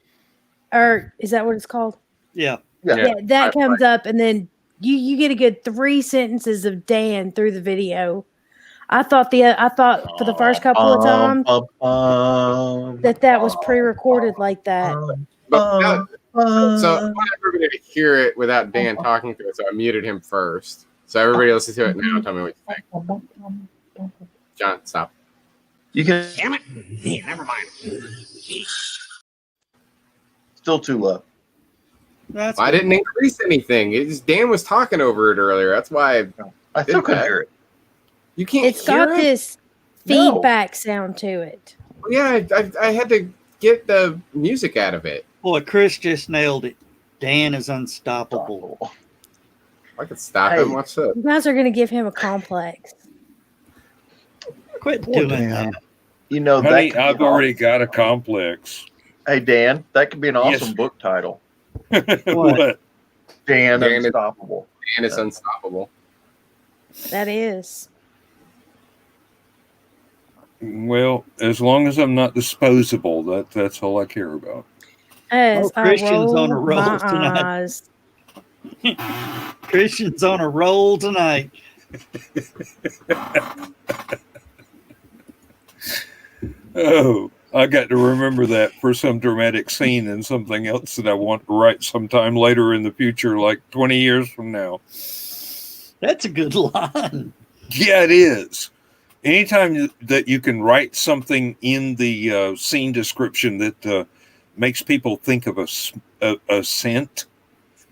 Or is that what it's called? Yeah. yeah. Yeah, that comes up, and then you get a good 3 sentences of Dan through the video. I thought for the first couple of times that was pre-recorded like that. But so I want everybody to hear it without Dan talking to it, so I muted him first. So everybody listen to it now. Tell me what you think. John, stop. You can Damn it. Yeah, never mind. still too low. That's I didn't increase anything. Dan was talking over it earlier. That's why I still couldn't that. hear it. you can't It's hear got it. this No. feedback sound to it. Yeah, I had to get the music out of it. Boy, Chris just nailed it. Dan is unstoppable. I could stop Hey. him. Watch this. You guys are going to give him a complex. Quit Poor doing Dan. that. You know, Honey, that could I've be already got a complex. Hey, Dan, that could be an awesome Yes. book title. What? Dan Dan is- Unstoppable. Dan is unstoppable. That is. Well, as long as I'm not disposable, that's all I care about. As I Christian's on a roll roll my tonight. eyes. Christian's on a roll tonight. Oh, I got to remember that for some dramatic scene and something else that I want to write sometime later in the future, like 20 years from now. That's a good line. Yeah, it is. Anytime that you can write something in the scene description that makes people think of a scent,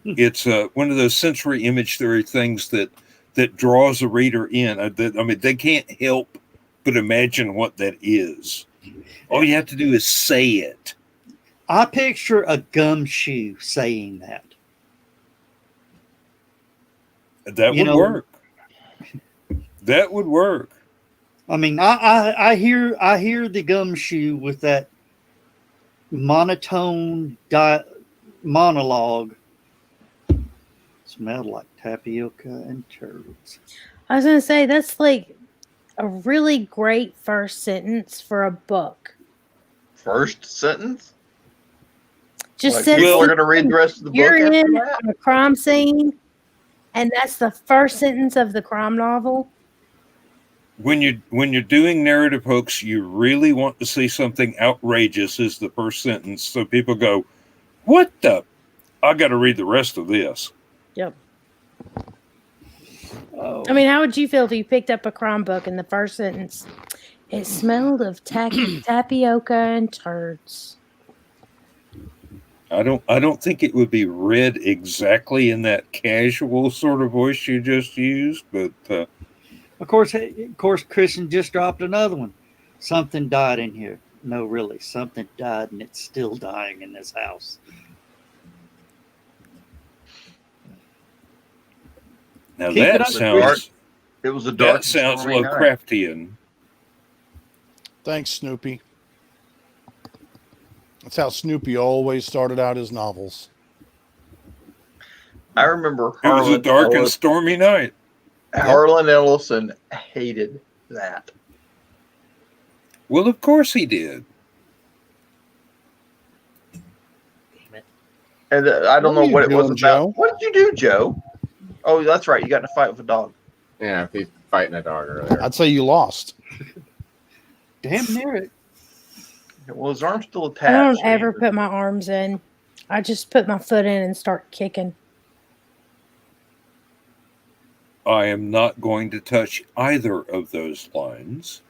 it's one of those sensory image theory things that draws a reader in. I mean, they can't help but imagine what that is. All you have to do is say it. I picture a gumshoe saying that. That You would know- work. That would work. I mean, I hear the gumshoe with that monotone monologue. Smelled like tapioca and turds. I was going to say, that's like a really great first sentence for a book. First sentence? Just Like, says people are Well- going to read the rest of the book you're after in that? on a crime scene, and that's the first sentence of the crime novel. when you're doing narrative hooks, you really want to see something outrageous as the first sentence, so people go, "What the? I got to read the rest of this." Yep. Oh. I mean, how would you feel if you picked up a crime book and the first sentence, it smelled of tapioca and turds? I don't think it would be read exactly in that casual sort of voice you just used, but Of course, Christian just dropped another one. Something died in here. No, really, something died, and it's still dying in this house. now Keep it that up, sounds It was a dark. that sounds stormy night. Lovecraftian. Thanks, Snoopy. That's how Snoopy always started out his novels. I remember It was a Harlan dark and Ellis- stormy night. Harlan Ellison hated that. Well, of course he did. And I don't What are know you what it was doing, about. Joe? What did you do, Joe? Oh, that's right. You got in a fight with a dog. Yeah, he's fighting a dog earlier. I'd say you lost. Damn near it. Well, his arm's still I attached. don't so ever you- put my arms in. I just put my foot in and start kicking. I am not going to touch either of those lines.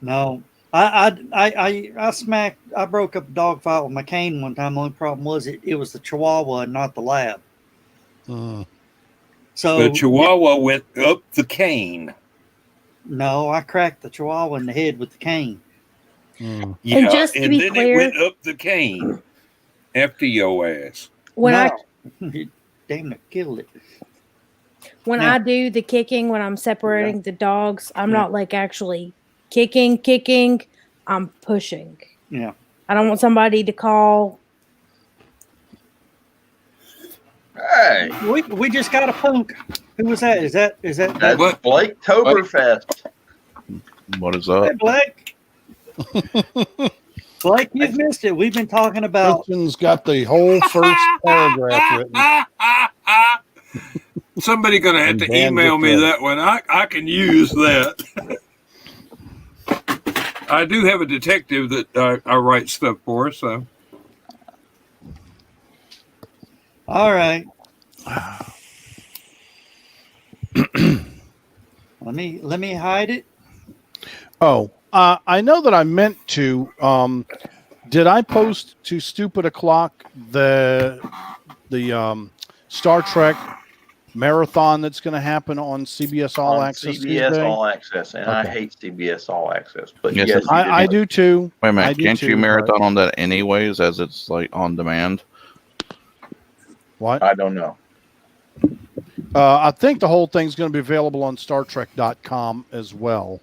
No, I smacked. I broke up a dog fight with my cane one time. The only problem was it was the Chihuahua and not the lab. So The Chihuahua went up the cane. no, I cracked the Chihuahua in the head with the cane. Yeah, And just to be then clear- it went up the cane after your ass. When no, it damn near killed it. I do the kicking, when I'm separating the dogs, I'm not like actually kicking. I'm pushing. Yeah. I don't want somebody to call. Hey, We just got a punk. Who was that? Is that that's What? Blake Toberfest. What is Hey, up? Blake? Blake, you've missed it. We've been talking about Christian's got the whole first paragraph written. Somebody gonna have And to Dan email me Victor. that one. I can use that. I do have a detective that I write stuff for, so all right. let me hide it. Oh, I know that I meant to. Did I post to Stupid O'Clock the Star Trek marathon that's going to happen on CBS All On Access CBS Tuesday? All Access, and I Okay. hate CBS All Access, but Yes, yes, I do too. Wait a I minute, do can't too, you but- marathon on that anyways, as it's like on demand? What? I don't know. I think the whole thing's going to be available on StarTrek.com as well.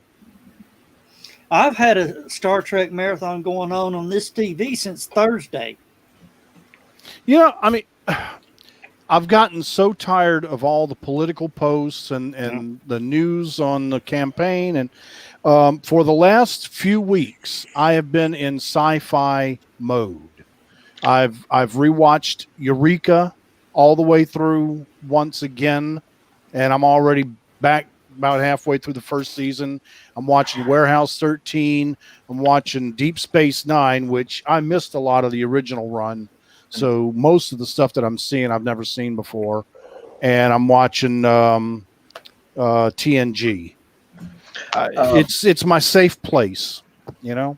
I've had a Star Trek marathon going on this TV since Thursday. You know, I mean, I've gotten so tired of all the political posts and the news on the campaign. And for the last few weeks, I have been in sci-fi mode. I've rewatched Eureka all the way through once again, and I'm already back about halfway through the first season. I'm watching Warehouse 13. I'm watching Deep Space Nine, which I missed a lot of the original run. So most of the stuff that I'm seeing, I've never seen before. And I'm watching TNG. It's my safe place, you know?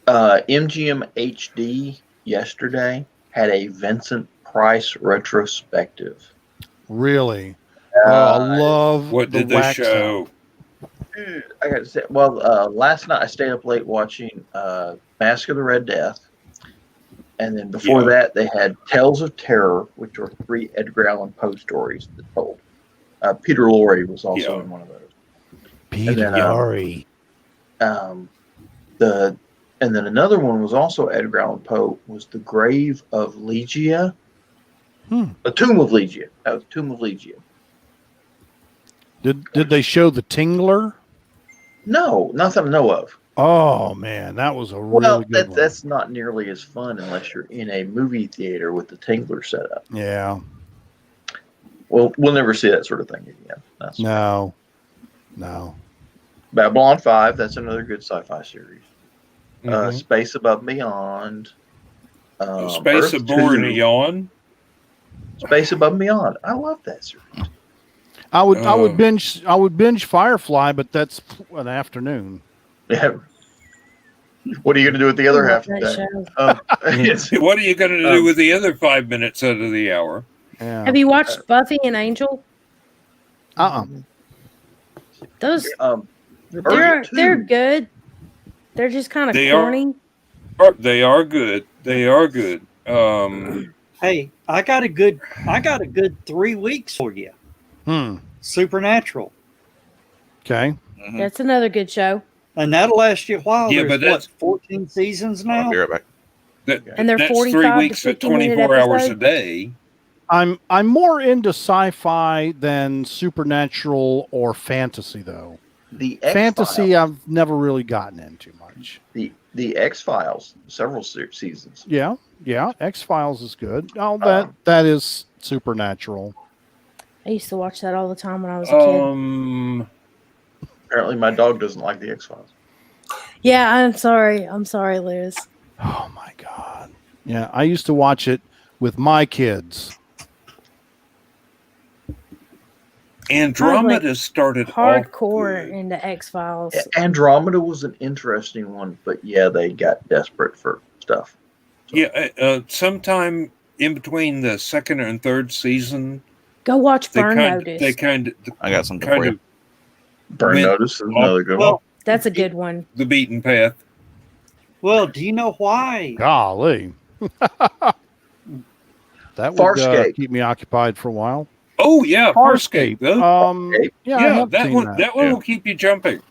MGM HD yesterday had a Vincent Price retrospective. Really. I love what the did they wax show? Dude, I got to say, well, last night I stayed up late watching Mask of the Red Death. And then before that, they had Tales of Terror, which were 3 Edgar Allan Poe stories that told. Peter Lorre was also in one of those. Peter then, Lorre. And then another one was also Edgar Allan Poe, was The Grave of Ligeia. A Tomb of Ligeia. That was Tomb of Ligeia. Did they show the Tingler? No, nothing I know of. Oh man, that was a really Well, good one. that's not nearly as fun unless you're in a movie theater with the Tingler set up. Yeah. Well, we'll never see that sort of thing again. That's No. Babylon 5. That's another good sci-fi series. Mhm. Space Above and Beyond. Space Earth Aboard 2. Yawn. Space Above and Beyond. I love that series. I would binge Firefly, but that's an afternoon. Yeah. What are you going to do with the other half of the day? What are you going to do with the other 5 minutes out of the hour? Yeah. Have you watched Buffy and Angel? Those they're good. They're just kind of corny. They are good. They are good. Hey, I got a good 3 weeks for you. Supernatural. Okay. That's another good show. And that'll last you a while. Yeah, There's but that's 14 seasons now. I'll be right back. And they're that's 45 3 to weeks at 50 minute 24 hours a episodes. day. I'm more into sci-fi than supernatural or fantasy, though. The fantasy I've never really gotten into much. The X-Files, several seasons. Yeah, X-Files is good. That is supernatural. I used to watch that all the time when I was a kid. Apparently, my dog doesn't like the X-Files. Yeah, I'm sorry, Liz. Oh my god. Yeah, I used to watch it with my kids. Andromeda started hardcore into X-Files. Andromeda was an interesting one, but yeah, they got desperate for stuff. So. Yeah, sometime in between the second and third season. Go watch Burn Notice. I got something for you. Burn Notice is another good one. That's a good one. The beaten path. Well, do you know why? Golly. That would keep me occupied for a while. Oh yeah, Farscape. That one will keep you jumping.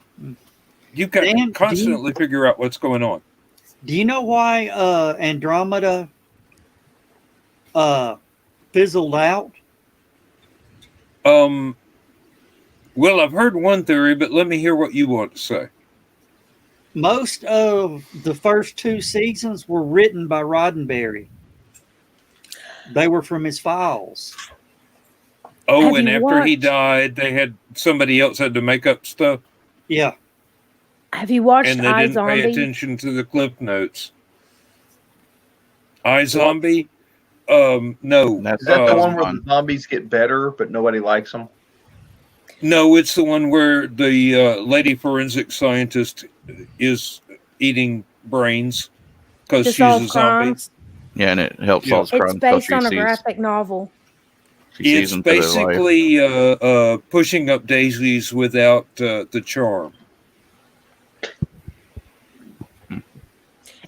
You've got to constantly figure out what's going on. Do you know why Andromeda fizzled out? Well, I've heard one theory, but let me hear what you want to say. Most of the first 2 seasons were written by Roddenberry. They were from his files. Oh, and after he died, somebody else had to make up stuff. Yeah. Have you watched And they didn't pay attention to the clip notes. iZombie? No. Is that the one where the zombies get better, but nobody likes them? No, it's the one where the lady forensic scientist is eating brains because she's a zombie. Yeah, and it helps solve crimes. It's based on a graphic novel. It's basically pushing up daisies without the charm.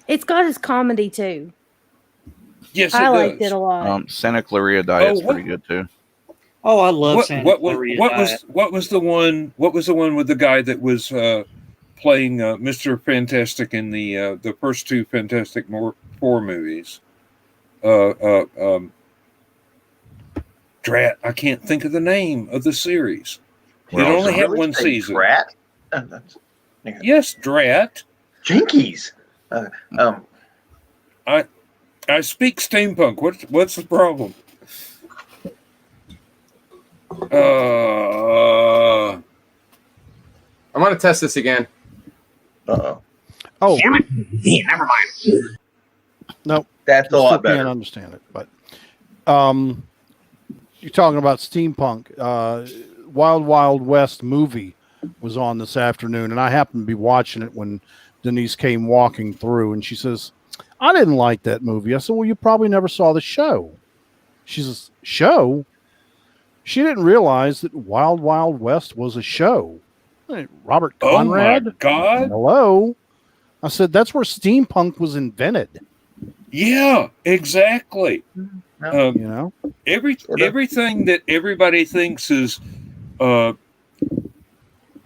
It's got his comedy too. Yes, I liked it a lot. Santa Clarita Diet's pretty good too. Oh, I love Santa Clarita Diet. What was the one with the guy that was playing Mr. Fantastic in the first 2 Fantastic Four movies? Drat, I can't think of the name of the series. It only had one season. Drat? Yes, Drat. Jinkies. I speak steampunk. What's the problem? I'm gonna test this again. Uh-oh. Oh. Damn it. Yeah, never mind. Nope. That's a lot better. Can't understand it, but you're talking about steampunk. Wild Wild West movie was on this afternoon, and I happened to be watching it when Denise came walking through, and she says, I didn't like that movie. I said, well, you probably never saw the show. She says, show? She didn't realize that Wild Wild West was a show. Robert Conrad? Oh my God. Hello? I said, that's where steampunk was invented. Yeah, exactly. Everything that everybody thinks is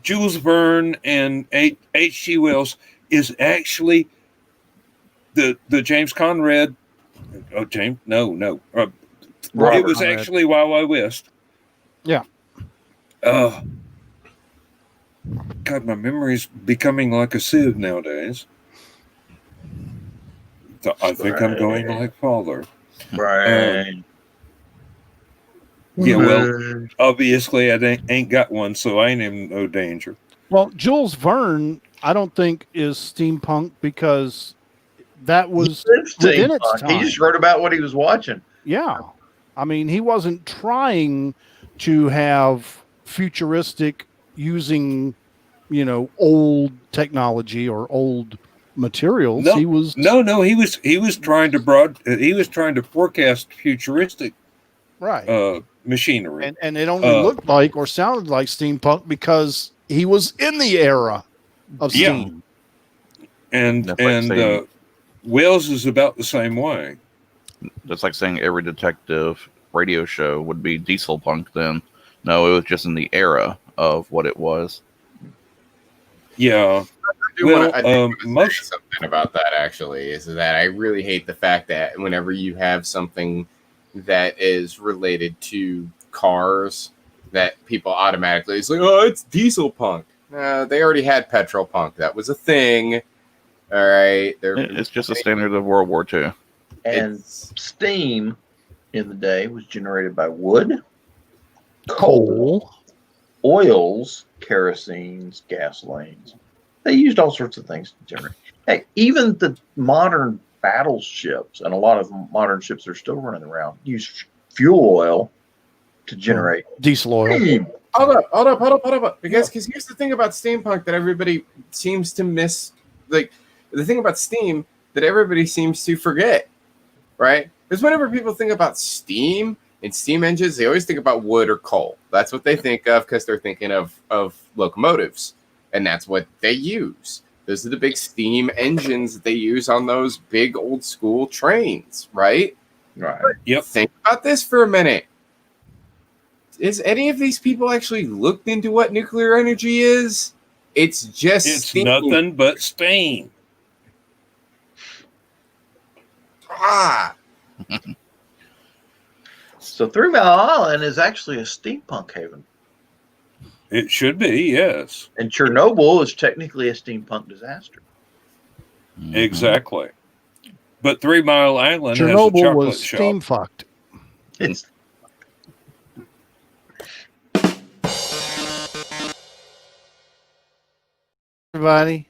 Jules Verne and H.G. Wells is actually the James Conrad. Oh, James? No. It was Conrad. actually Wild Wild West. Yeah. God, my memory's becoming like a sieve nowadays. I think I'm going like father. Right. Yeah, well, obviously I ain't got one, so I ain't in no danger. Well, Jules Verne, I don't think is steampunk because that was within its time. He just wrote about what he was watching. Yeah. I mean, he wasn't trying to have futuristic using, old technology or old materials. No, he was he was trying to forecast futuristic right machinery, and it only looked like or sounded like steampunk because he was in the era of steam. And Wells is about the same way. That's like saying every detective radio show would be diesel punk then. No, it was just in the era of what it was. Yeah. I do want to say something about that, actually, is that I really hate the fact that whenever you have something that is related to cars, that people automatically, it's like, oh, it's diesel punk. They already had petrol punk. That was a thing. All right. It's just a standard of World War II. And steam in the day was generated by wood, coal, oils, kerosene, gasolines. They used all sorts of things to generate. Hey, even the modern battleships, and a lot of modern ships are still running around, use fuel oil to generate diesel oil. Hold up. Because here's the thing about steampunk that everybody seems to miss. Like, the thing about steam that everybody seems to forget, right? Because whenever people think about steam and steam engines, they always think about wood or coal. That's what they think of because they're thinking of locomotives. And that's what they use. Those are the big steam engines that they use on those big old school trains, right? Right. Yep. Think about this for a minute. Is any of these people actually looked into what nuclear energy is? It's steam. Nothing but steam. So 3 Mile Island is actually a steampunk haven. It should be, yes. And Chernobyl is technically a steampunk disaster. Exactly. But 3 Mile Island Chernobyl has a chocolate was shop. steam fucked. It's Everybody.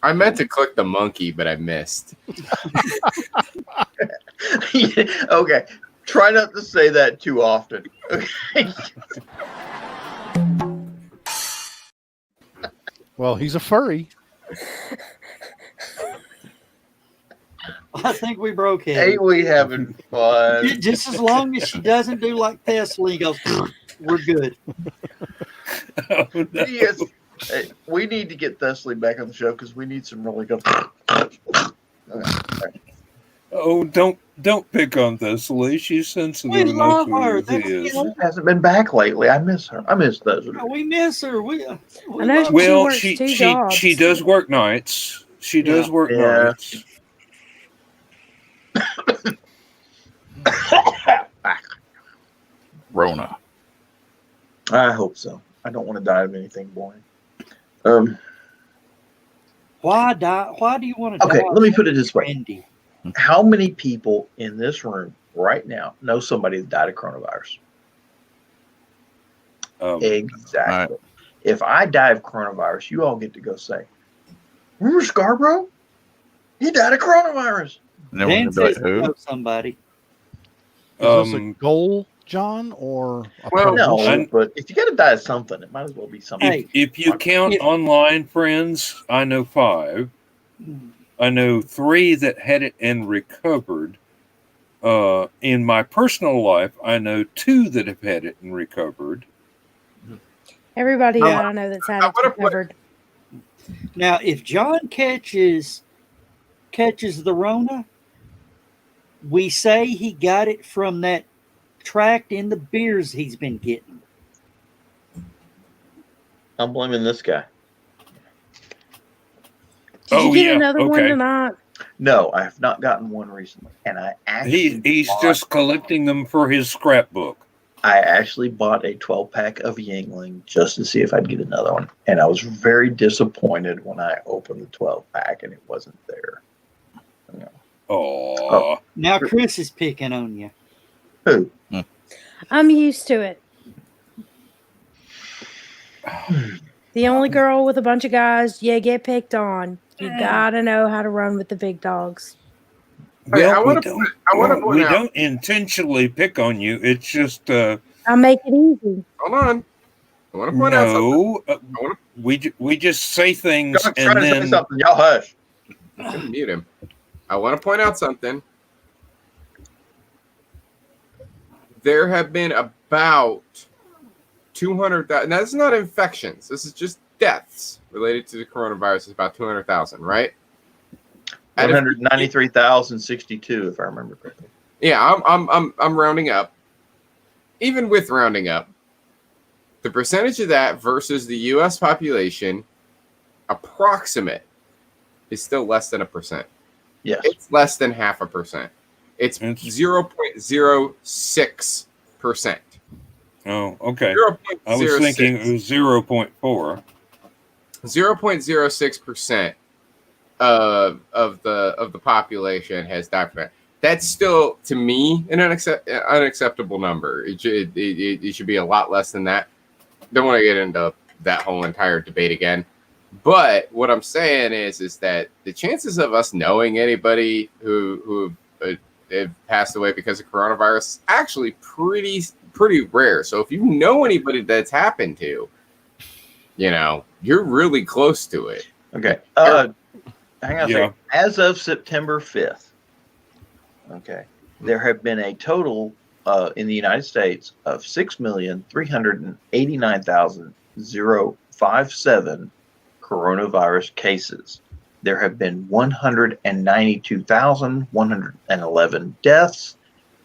I meant to click the monkey, but I missed. okay. Try not to say that too often. Okay. Well, he's a furry. I think we broke him. Ain't we having fun? Just as long as she doesn't do like Tesla and goes, we're good. Oh, no. Yes. Hey, we need to get Thessaly back on the show because we need some really good. Oh, don't pick on Thessaly. She's sensitive We enough love her. as it is. She hasn't been back lately. I miss her. I miss Thessaly. We miss her. We I know love her. Well, works she two jobs. she does work nights. She does work Yeah. nights. Rona. I hope so. I don't want to die of anything boring. Why die? Why do you want to die? Okay, let me put it this way. Randy? How many people in this room right now know somebody that died of coronavirus? Exactly. Right. If I die of coronavirus, you all get to go say, remember Scarborough? He died of coronavirus. And everyone's Dan gonna be like, says he who? knows somebody. Is this a goal, John, or a Well, premonition? No, but if you got to die of something, it might as well be something. Hey, If you count online friends, I know 5. I know 3 that had it and recovered. In my personal life, I know 2 that have had it and recovered. Everybody Yeah. I know that's had it recovered. now, if John catches the Rona, we say he got it from that tract in the beers he's been getting. I'm blaming this guy. Did you Oh, get yeah, another one okay. tonight? No, I have not gotten one recently. And I actually He's just collecting them for his scrapbook. I actually bought a 12-pack of Yingling just to see if I'd get another one. And I was very disappointed when I opened the 12-pack and it wasn't there. Oh, Now Chris is picking on you. Who? I'm used to it. The only girl with a bunch of guys, you get picked on. You gotta know how to run with the big dogs. Well, I we wanna don't. I want to point We out. don't intentionally pick on you. It's just I make it easy. Hold on. I want to point out something. no. I want We just say things Doug's and trying to say then something. Y'all hush. to mute him. I want to point out something. There have been about 200,000. Now, this is not infections. This is just deaths related to the coronavirus. It's about 200,000, right? 193,062, if I remember correctly. Yeah, I'm rounding up. Even with rounding up, the percentage of that versus the U.S. population, approximate, is still less than 1%. Yes. It's less than 0.5%. It's 0.06%. oh, okay. 0.06. I was thinking it was 0.4. 0.06% of the population has died from that. That's still, to me, an unacceptable number. It should be a lot less than that. Don't want to get into that whole entire debate again. But what I'm saying is that the chances of us knowing anybody who have passed away because of coronavirus is actually pretty rare. So if you know anybody that's happened to, you're really close to it. Okay. Hang on a Yeah. second. As of September 5th, okay, there have been a total in the United States of 6,389,057 coronavirus cases. There have been 192,111 deaths,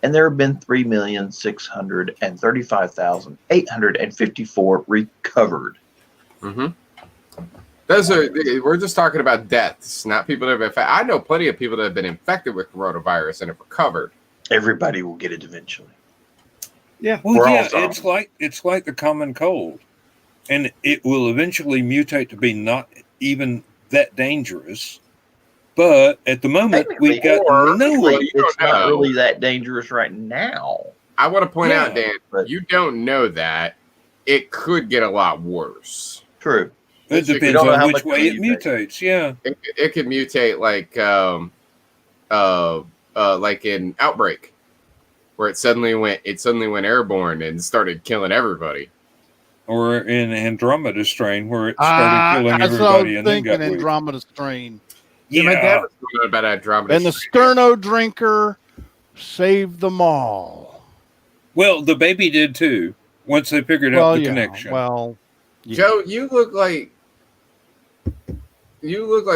and there have been 3,635,854 recovered. Mm-hmm. We're just talking about deaths, not people that have been infected. I know plenty of people that have been infected with coronavirus and have recovered. Everybody will get it eventually. Yeah. Well, We're all yeah, zombies. it's like the common cold, and it will eventually mutate to be not even that dangerous. But at the moment, we've got It's not really that dangerous right now. I want to point out, Dan, but you don't know that it could get a lot worse. True. It We depends don't know on how which much way it it mutates. mutates. Yeah. It could mutate like in Outbreak, where it suddenly went airborne and started killing everybody. Or in Andromeda strain, where it started killing That's what I everybody was and then thinking. got weak. Andromeda strain. Yeah, my dad Yeah. was talking about Andromeda. And the strain. Sterno drinker saved them all. Well, the baby did too. Once they figured out the connection. Well, yeah. Joe, you look like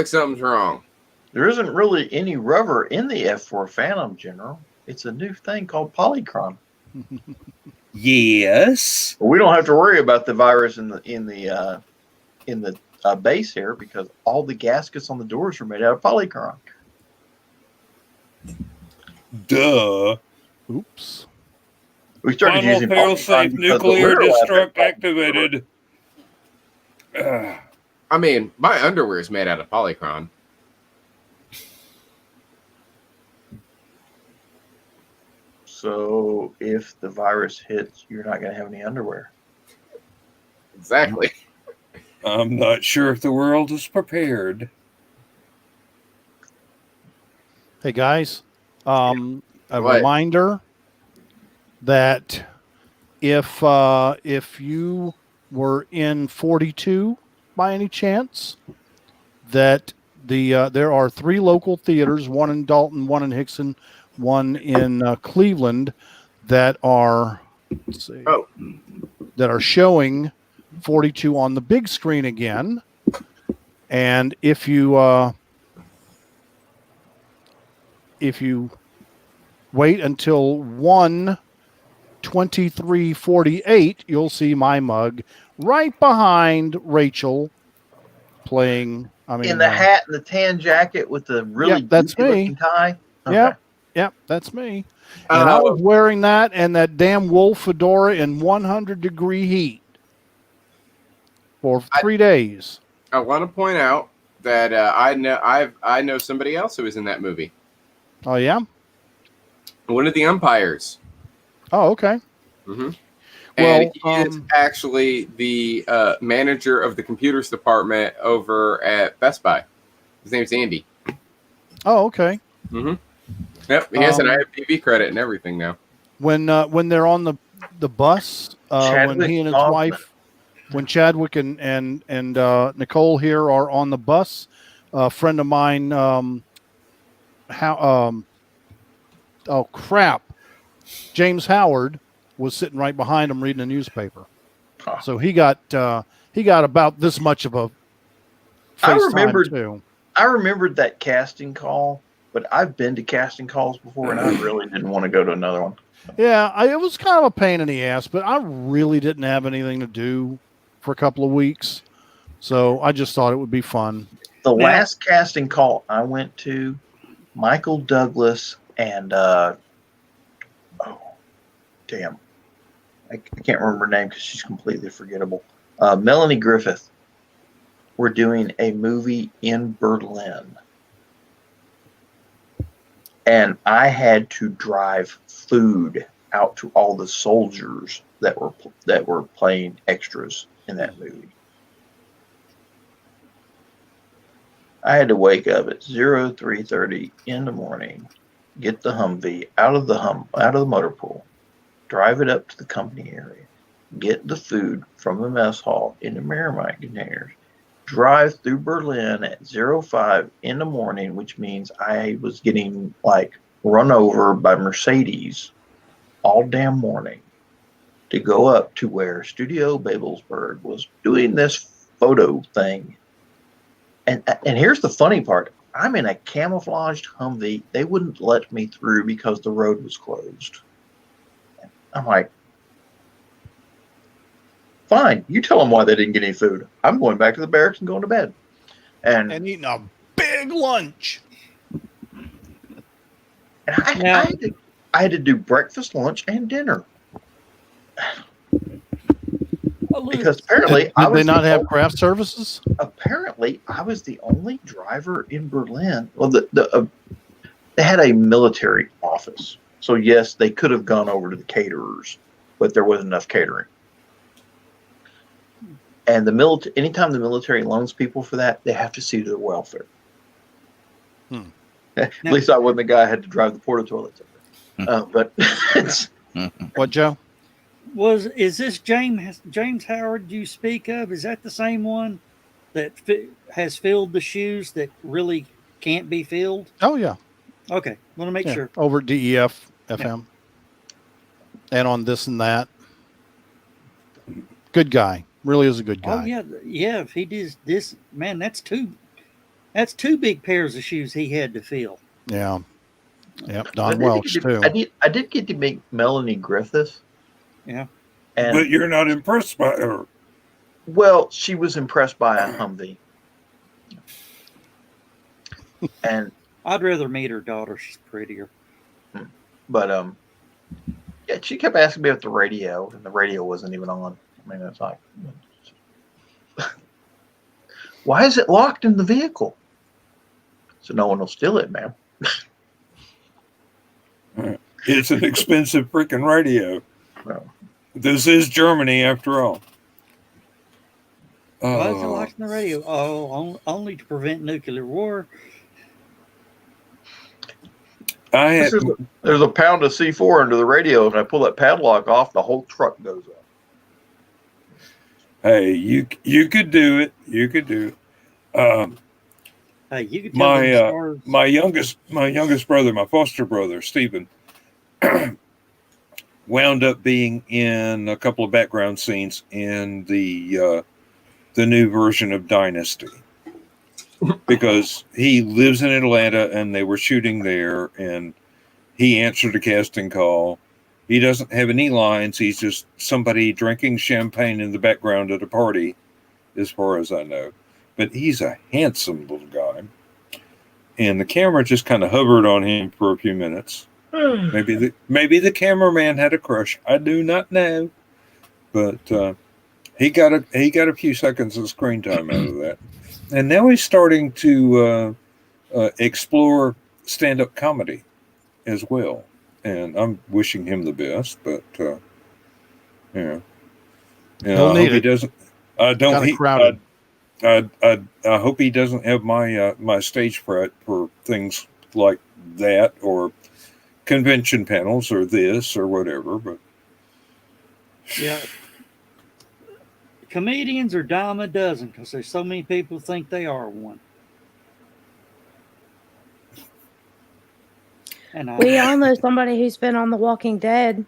something's wrong. There isn't really any rubber in the F4 Phantom, General. It's a new thing called polycron. Yes. We don't have to worry about the virus in the base here because all the gaskets on the doors are made out of polycron. Duh. Oops. We started Final using fail-safe polycron because the nuclear litter lab had destruct activated. I mean, my underwear is made out of polycron. So if the virus hits, you're not going to have any underwear. Exactly. I'm not sure if the world is prepared. Hey guys, a What? reminder that if you were in 42 by any chance, that there are 3 local theaters, one in Dalton, one in Hickson, one in Cleveland, that are that are showing 42 on the big screen again. And if you wait until 1:23:48, you'll see my mug right behind Rachel playing. I mean, In the hat and the tan jacket with the really that's goofy-looking me. tie. Yep, that's me. And I was wearing that and that damn wool fedora in 100-degree heat for 3 days. I want to point out that I know somebody else who was in that movie. Oh yeah. One of the umpires. Oh okay. Mm-hmm. And Well, he is actually the manager of the computers department over at Best Buy. His name's Andy. Oh, okay. Mm-hmm. Yep, he has an IMDb credit and everything now. When they're on the bus, when he and his wife, when Chadwick and Nicole here are on the bus, a friend of mine, James Howard was sitting right behind him reading a newspaper. So he got about this much of a FaceTime too. I remembered that casting call, but I've been to casting calls before, and I really didn't want to go to another one. Yeah, it was kind of a pain in the ass, but I really didn't have anything to do for a couple of weeks, so I just thought it would be fun. The last casting call I went to, Michael Douglas and I can't remember her name because she's completely forgettable. Melanie Griffith were doing a movie in Berlin, and I had to drive food out to all the soldiers that were playing extras in that movie. I had to wake up at 3:30 in the morning, get the Humvee out of the motor pool, drive it up to the company area, get the food from the mess hall in the Marmite containers, drive through Berlin at 05 in the morning, which means I was getting run over by Mercedes all damn morning to go up to where Studio Babelsberg was doing this photo thing. And here's the funny part. I'm in a camouflaged Humvee. They wouldn't let me through because the road was closed. I'm like, fine. You tell them why they didn't get any food. I'm going back to the barracks and going to bed. And eating a big lunch. And I had to do breakfast, lunch, and dinner. Because apparently did they not have craft services? Apparently, I was the only driver in Berlin. Well, they had a military office, so yes, they could have gone over to the caterers, but there wasn't enough catering. And anytime the military loans people for that, they have to see to their welfare. At least I wasn't the guy who had to drive the porta toilets. But what, Joe? Is this James Howard you speak of? Is that the same one that has filled the shoes that really can't be filled? Oh yeah. Okay, want to make sure. Over at DEF FM, and on this and that. Good guy, really is a good guy. Oh yeah. If he does this, man, that's two big pairs of shoes he had to fill. Yeah. Yep. Don Welch too. I did get to meet Melanie Griffith. Yeah. But you're not impressed by her. Well, she was impressed by a Humvee. And I'd rather meet her daughter. She's prettier. But yeah, she kept asking me about the radio, and the radio wasn't even on. I mean, it's like, why is it locked in the vehicle? So no one will steal it, ma'am. It's an expensive freaking radio. No. This is Germany, after all. Why is it locked in the radio? Oh, only to prevent nuclear war. There's a pound of C4 under the radio, and I pull that padlock off, the whole truck goes up. Hey, you could do it. You could do it. Hey, you could tell my youngest brother, my foster brother, Stephen, wound up being in a couple of background scenes in the new version of Dynasty, because he lives in Atlanta and they were shooting there, and he answered a casting call. He doesn't have any lines. He's just somebody drinking champagne in the background at a party, as far as I know. But he's a handsome little guy. And the camera just kind of hovered on him for a few minutes. Maybe the cameraman had a crush. I do not know. But he got a few seconds of screen time out of that. And now he's starting to explore stand-up comedy as well. And I'm wishing him the best. But Yeah. He'll I need hope he it. doesn't. I don't. Kinda crowded. I hope he doesn't have my my stage fright for things like that, or convention panels, or this, or whatever. But Yeah. Comedians are dime a dozen because there's so many people think they are one. And We all know somebody who's been on The Walking Dead.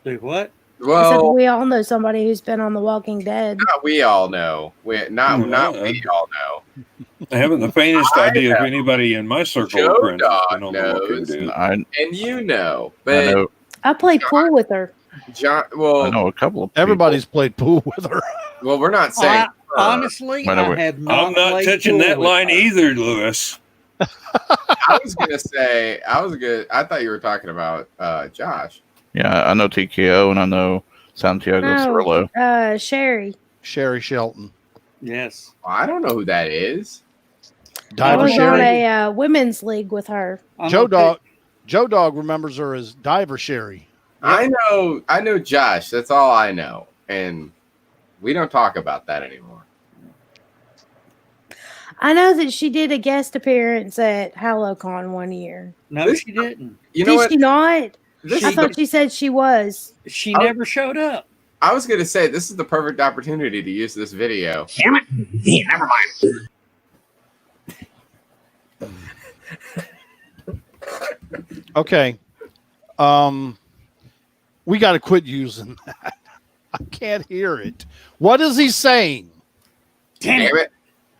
do what? I said Well, we all know somebody who's been on The Walking Dead. not we all know. Not we all know. I haven't the faintest I idea if know. anybody in my circle Joe of friends has Dog been on The Walking knows. Dead. And you know, I but know. I played pool with her. John. I Well, know a couple of people. Everybody's played pool with her. well, we're not saying. Honestly, I know I it. have not. I'm not played touching pool that with line her. either, Lewis. I was gonna say. I thought you were talking about Josh. Yeah, I know TKO and I know Santiago Cirillo. Sherry. Sherry Shelton. Yes. I don't know who that is. I Diver was on Sherry. a women's league with her. Joe Dog remembers her as Diver Sherry. I know Josh. That's all I know, and we don't talk about that anymore. I know that she did a guest appearance at HalloCon one year. No, she didn't. You know Did what? she not? This I is thought she said she was. She never showed up. I was gonna say this is the perfect opportunity to use this video. Damn it. Yeah, never mind. Okay. We got to quit using that. I can't hear it. What is he saying? Damn it.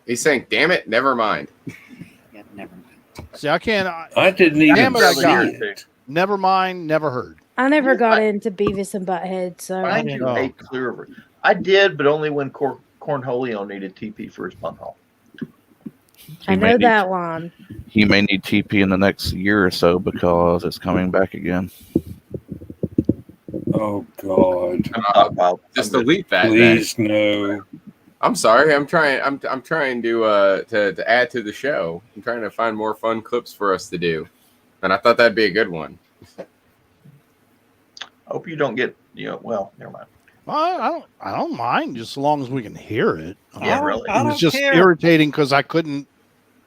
He's saying, damn it, never mind. Yeah, never mind. See, I can't. I didn't even Damn it, I see got it. Never mind, never heard. I never got into Beavis and Butthead, so Find you a clear over. I did, but only when Cornholio needed TP for his fun hall. I know that line. He may need TP in the next year or so because it's coming back again. Oh God! Just delete that. Please no. I'm sorry. I'm trying. I'm trying to add to the show. I'm trying to find more fun clips for us to do, and I thought that'd be a good one. Hope you don't get. Well, never mind. I don't mind just as long as we can hear it. Yeah, really. It was just irritating because I couldn't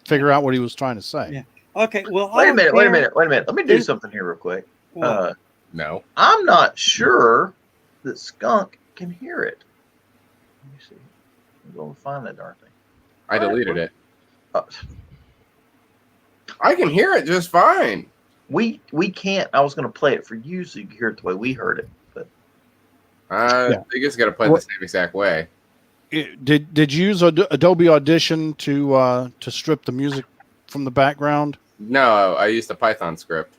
figure out what he was trying to say. Yeah. Okay. Well, Wait a minute. Let me do something here real quick. No. I'm not sure that Skunk can hear it. Let me see. I'm going to find that darn thing. I deleted it. I can hear it just fine. We can't. I was going to play it for you so you can hear it the way we heard it. But you just got to play it the same exact way. Did you use Adobe Audition to strip the music from the background? No, I used a Python script.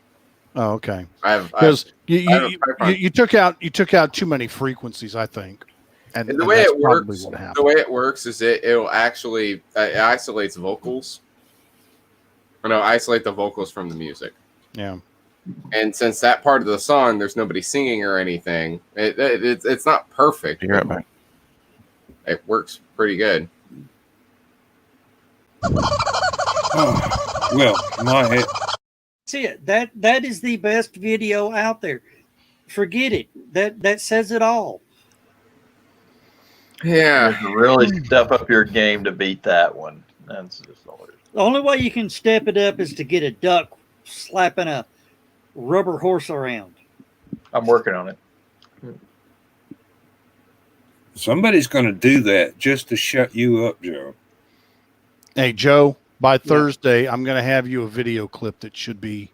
Oh, okay. Because you took out too many frequencies, I think. And the way that's it probably works, what happened. the way it works is it'll actually it isolates vocals. It'll isolate the vocals from the music. Yeah. And since that part of the song, there's nobody singing or anything. It's not perfect. You're right back. It works pretty good. Well, my head. See it. That is the best video out there. Forget it. That says it all. Yeah. you have to really step up your game to beat that one. That's just all it is. The only way you can step it up is to get a duck slapping a rubber horse around. I'm working on it. Somebody's going to do that just to shut you up, Joe. Hey, Joe, by Thursday, I'm going to have you a video clip that should be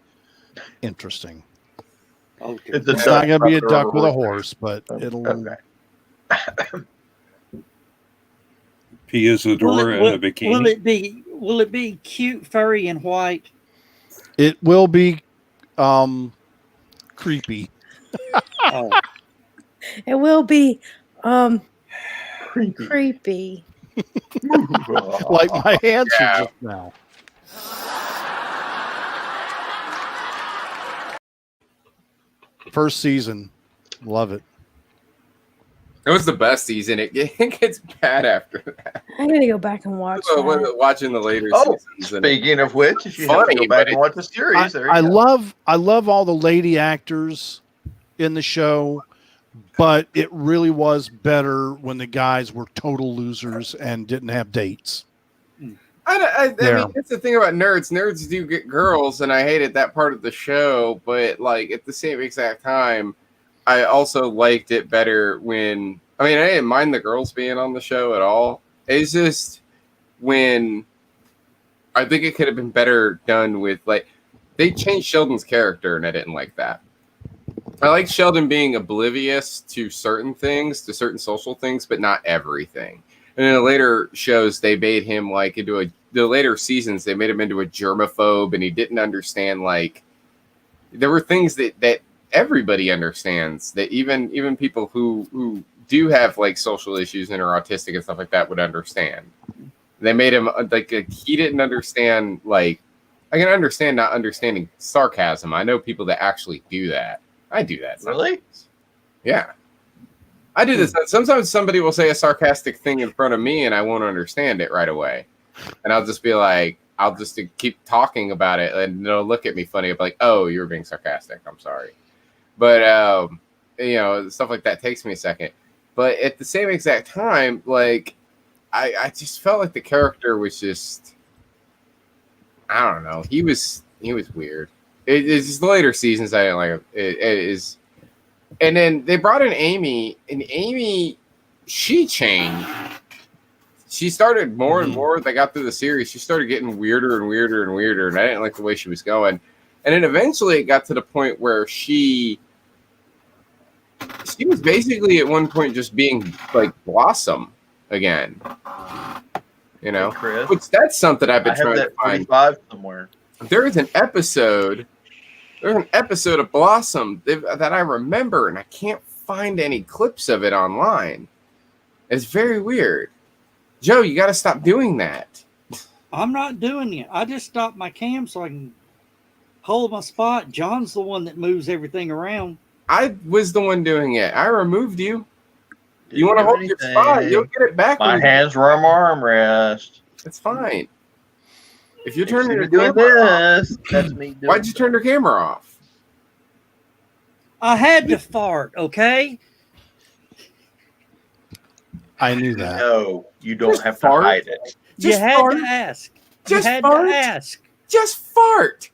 interesting. Okay. It's not going to be a duck with a horse, but it'll. Okay. Pia Zadora in a bikini. Will it be cute, furry, and white? It will be creepy. Oh. It will be creepy. Like my answer just now. First season. Love it. It was the best season. It gets bad after that. I'm gonna go back and watch. That. Watching the later seasons. Speaking of which, if you have to go back and watch the series, I love all the lady actors in the show, but it really was better when the guys were total losers and didn't have dates. I mean, that's the thing about nerds. Nerds do get girls, and I hated that part of the show. But like at the same exact time, I also liked it better when. I mean, I didn't mind the girls being on the show at all. It's just when I think it could have been better done with like they changed Sheldon's character, and I didn't like that. I like Sheldon being oblivious to certain things, to certain social things, but not everything. And in the later shows, they made him like the later seasons, they made him into a germaphobe, and he didn't understand like there were things that everybody understands, that even people who do have like social issues and are autistic and stuff like that would understand. They made him like he didn't understand. Like I can understand not understanding sarcasm. I know people that actually do that. I do that. Really? Yeah. I do this. Sometimes somebody will say a sarcastic thing in front of me and I won't understand it right away. And I'll just be like, I'll just keep talking about it and they'll look at me funny. I'll be like, oh, you were being sarcastic. I'm sorry. But, stuff like that takes me a second. But at the same exact time, like, I just felt like the character was just, I don't know. He was weird. It's just the later seasons I didn't like him. It is. And then they brought in Amy, and Amy, she changed. She started more and more. They got through the series. She started getting weirder and weirder and weirder, and I didn't like the way she was going. And then eventually it got to the point where she was basically at one point just being like Blossom again. You know, hey, Chris, which that's something I've been trying to find. 45 somewhere. There is an episode. There's an episode of Blossom that I remember, and I can't find any clips of it online. It's very weird. Joe, you got to stop doing that. I'm not doing it. I just stopped my cam so I can hold my spot. John's the one that moves everything around. I was the one doing it. I removed you. You want to hold your spot? You'll get it back. My hands were on my armrest. It's fine. If you're turning your doing camera this, that's me doing why'd you turn your camera off? I had to fart, okay? I knew that. No, you don't Just have fart. to hide it. You had to ask. You Just had fart. to ask. Just fart.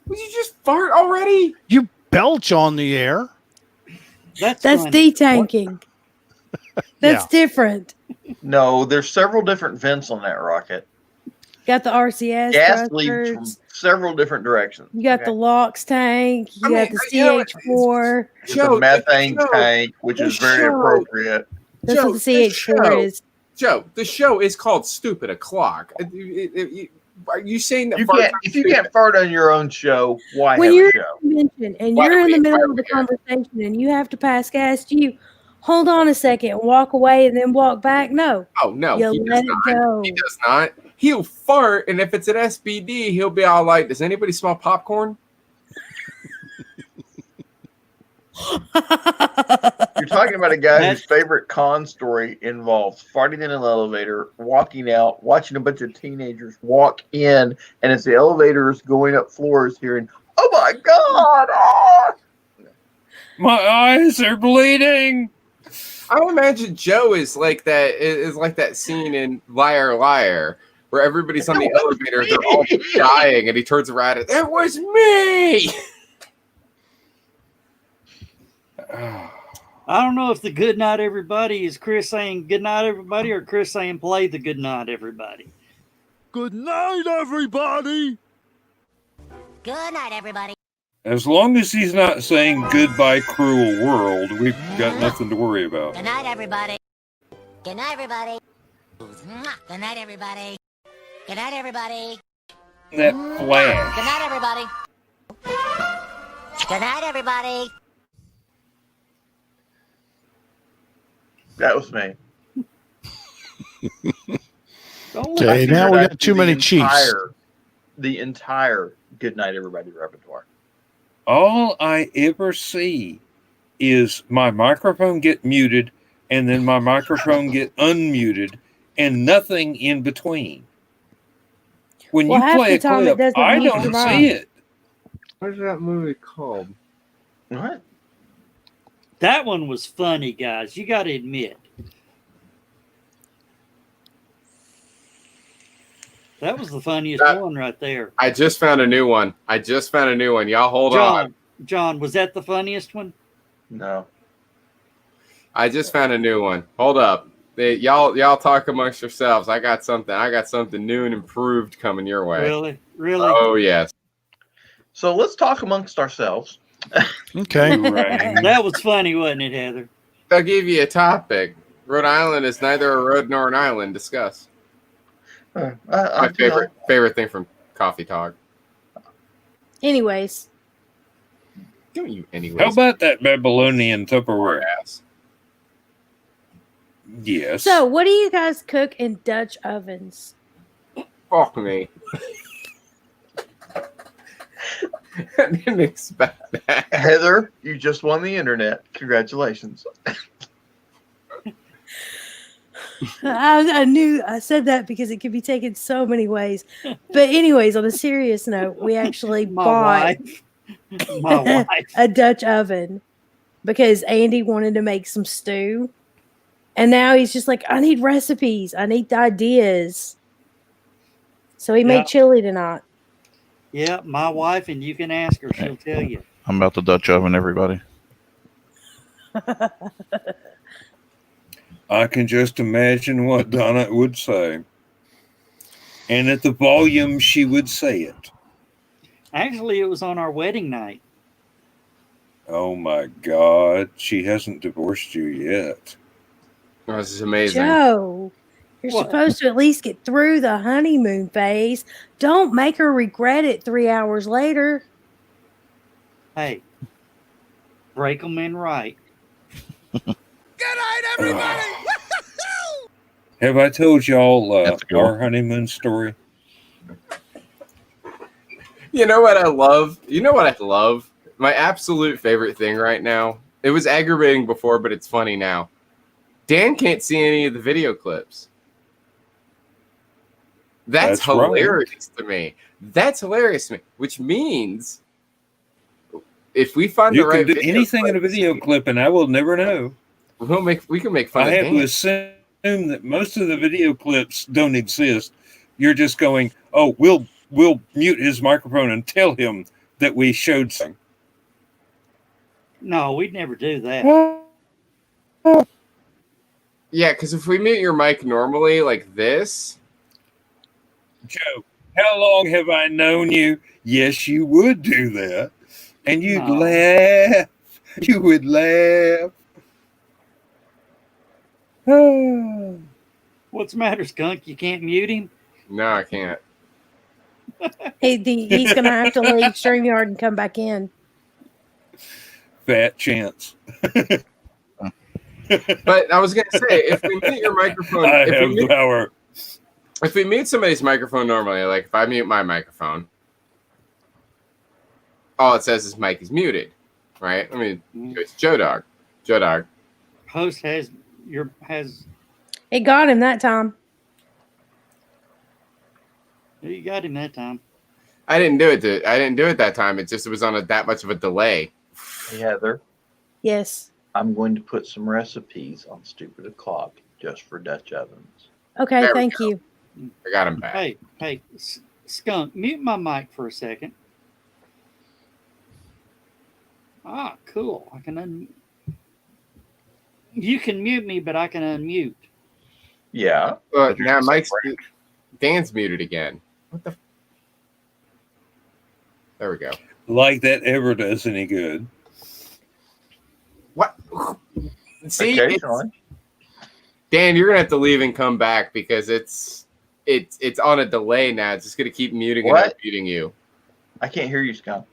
Would you just fart already? You belch on the air. That's That's funny. detanking. That's different. No, there's several different vents on that rocket. Got the RCS. Gas leads from thrusters. several different directions. You got the LOX tank. You got the CH4. It's a methane tank, which is very appropriate. That's what the CH4 is. Joe, the show is called Stupid O'Clock. Are you saying that if you can't fart on your own show, why When have you're a show? in a convention and Why you're in the we- middle why of the we care? conversation and you have to pass gas, do you hold on a second and walk away and then walk back? No. Oh no, You he let does it not. go. He does not. He'll fart, and if it's at SBD, he'll be all like, "Does anybody smell popcorn?" You're talking about a guy whose favorite con story involves farting in an elevator, walking out, watching a bunch of teenagers walk in, and as the elevator is going up floors, hearing, "Oh my God!" Ah! My eyes are bleeding. I would imagine Joe is like that. Is like that scene in Liar Liar where everybody's on the elevator, they're all dying, and he turns around and it was me. I don't know if the good night everybody is Chris saying good night everybody or Chris saying play the good night everybody. Good night, everybody. Good night, everybody. As long as he's not saying goodbye, cruel world, we've got nothing to worry about. Good night, everybody. Good night, everybody. Good night, everybody. Good night, everybody. That Good flash. night, everybody. Good night, everybody. That was me. Okay, now we got too many Chiefs. The entire Good Night Everybody repertoire. All I ever see is my microphone get muted and then my microphone get unmuted and nothing in between. When Well, you half play the a time it clip, doesn't I mute don't your see mic. it. What is that movie called? What? That one was funny, guys. You got to admit. That was the funniest one right there. I just found a new one. Y'all hold on. John, was that the funniest one? No. I just found a new one. Hold up. Y'all talk amongst yourselves. I got something new and improved coming your way. Really? Oh, yes. So let's talk amongst ourselves. Okay. Right. That was funny, wasn't it, Heather? I'll give you a topic. Rhode Island is neither a road nor an island. Discuss. My favorite thing from Coffee Talk. Anyways. Don't you anyways. How about that Babylonian Tupperware? Ass. Yes. So, what do you guys cook in Dutch ovens? Fuck me. I didn't expect that. Heather, you just won the internet. Congratulations. I knew I said that because it could be taken so many ways. But anyways, on a serious note, we actually bought my wife a Dutch oven because Andy wanted to make some stew. And now he's just like, I need recipes. I need ideas. So he made chili tonight. Yeah, my wife, and you can ask her. She'll tell you. I'm about the Dutch oven, everybody. I can just imagine what Donna would say. And at the volume she would say it. Actually, it was on our wedding night. Oh my God. She hasn't divorced you yet. Oh, this is amazing. Joe, you're supposed to at least get through the honeymoon phase. Don't make her regret it 3 hours later. Hey, break them in right. Good night, everybody. Have I told y'all our honeymoon story? You know what I love? My absolute favorite thing right now. It was aggravating before, but it's funny now. Dan can't see any of the video clips. That's hilarious to me. That's hilarious to me. Which means if we find the right you can do anything in a video clip, and I will never know. We can make fun of I have Dan. to assume that most of the video clips don't exist. You're just going, oh, we'll mute his microphone and tell him that we showed something. No, we'd never do that. Yeah, because if we mute your mic normally like this. Joe, how long have I known you? Yes, you would do that. And you'd laugh. You would laugh. What's the matter, Skunk? You can't mute him? No, I can't. He's going to have to leave StreamYard and come back in. Fat chance. But I was going to say, if we mute your microphone, I have power. If we mute somebody's microphone normally, like if I mute my microphone, all it says is mic is muted, right? I mean, it's Joe Dog. Host has. It got him that time. You got him that time. I didn't do it that time. It was on that much of a delay. Hey, Heather. Yes. I'm going to put some recipes on Stupid O'Clock just for Dutch ovens. Okay, thank you. I got him back. Hey, Skunk, mute my mic for a second. Ah, cool. I can You can mute me, but I can unmute. Yeah. But now Dan's muted again. What the? There we go. Like that ever does any good. What? See, Dan, you're gonna have to leave and come back because it's on a delay now. It's just gonna keep muting and unmuting you. I can't hear you, Scott.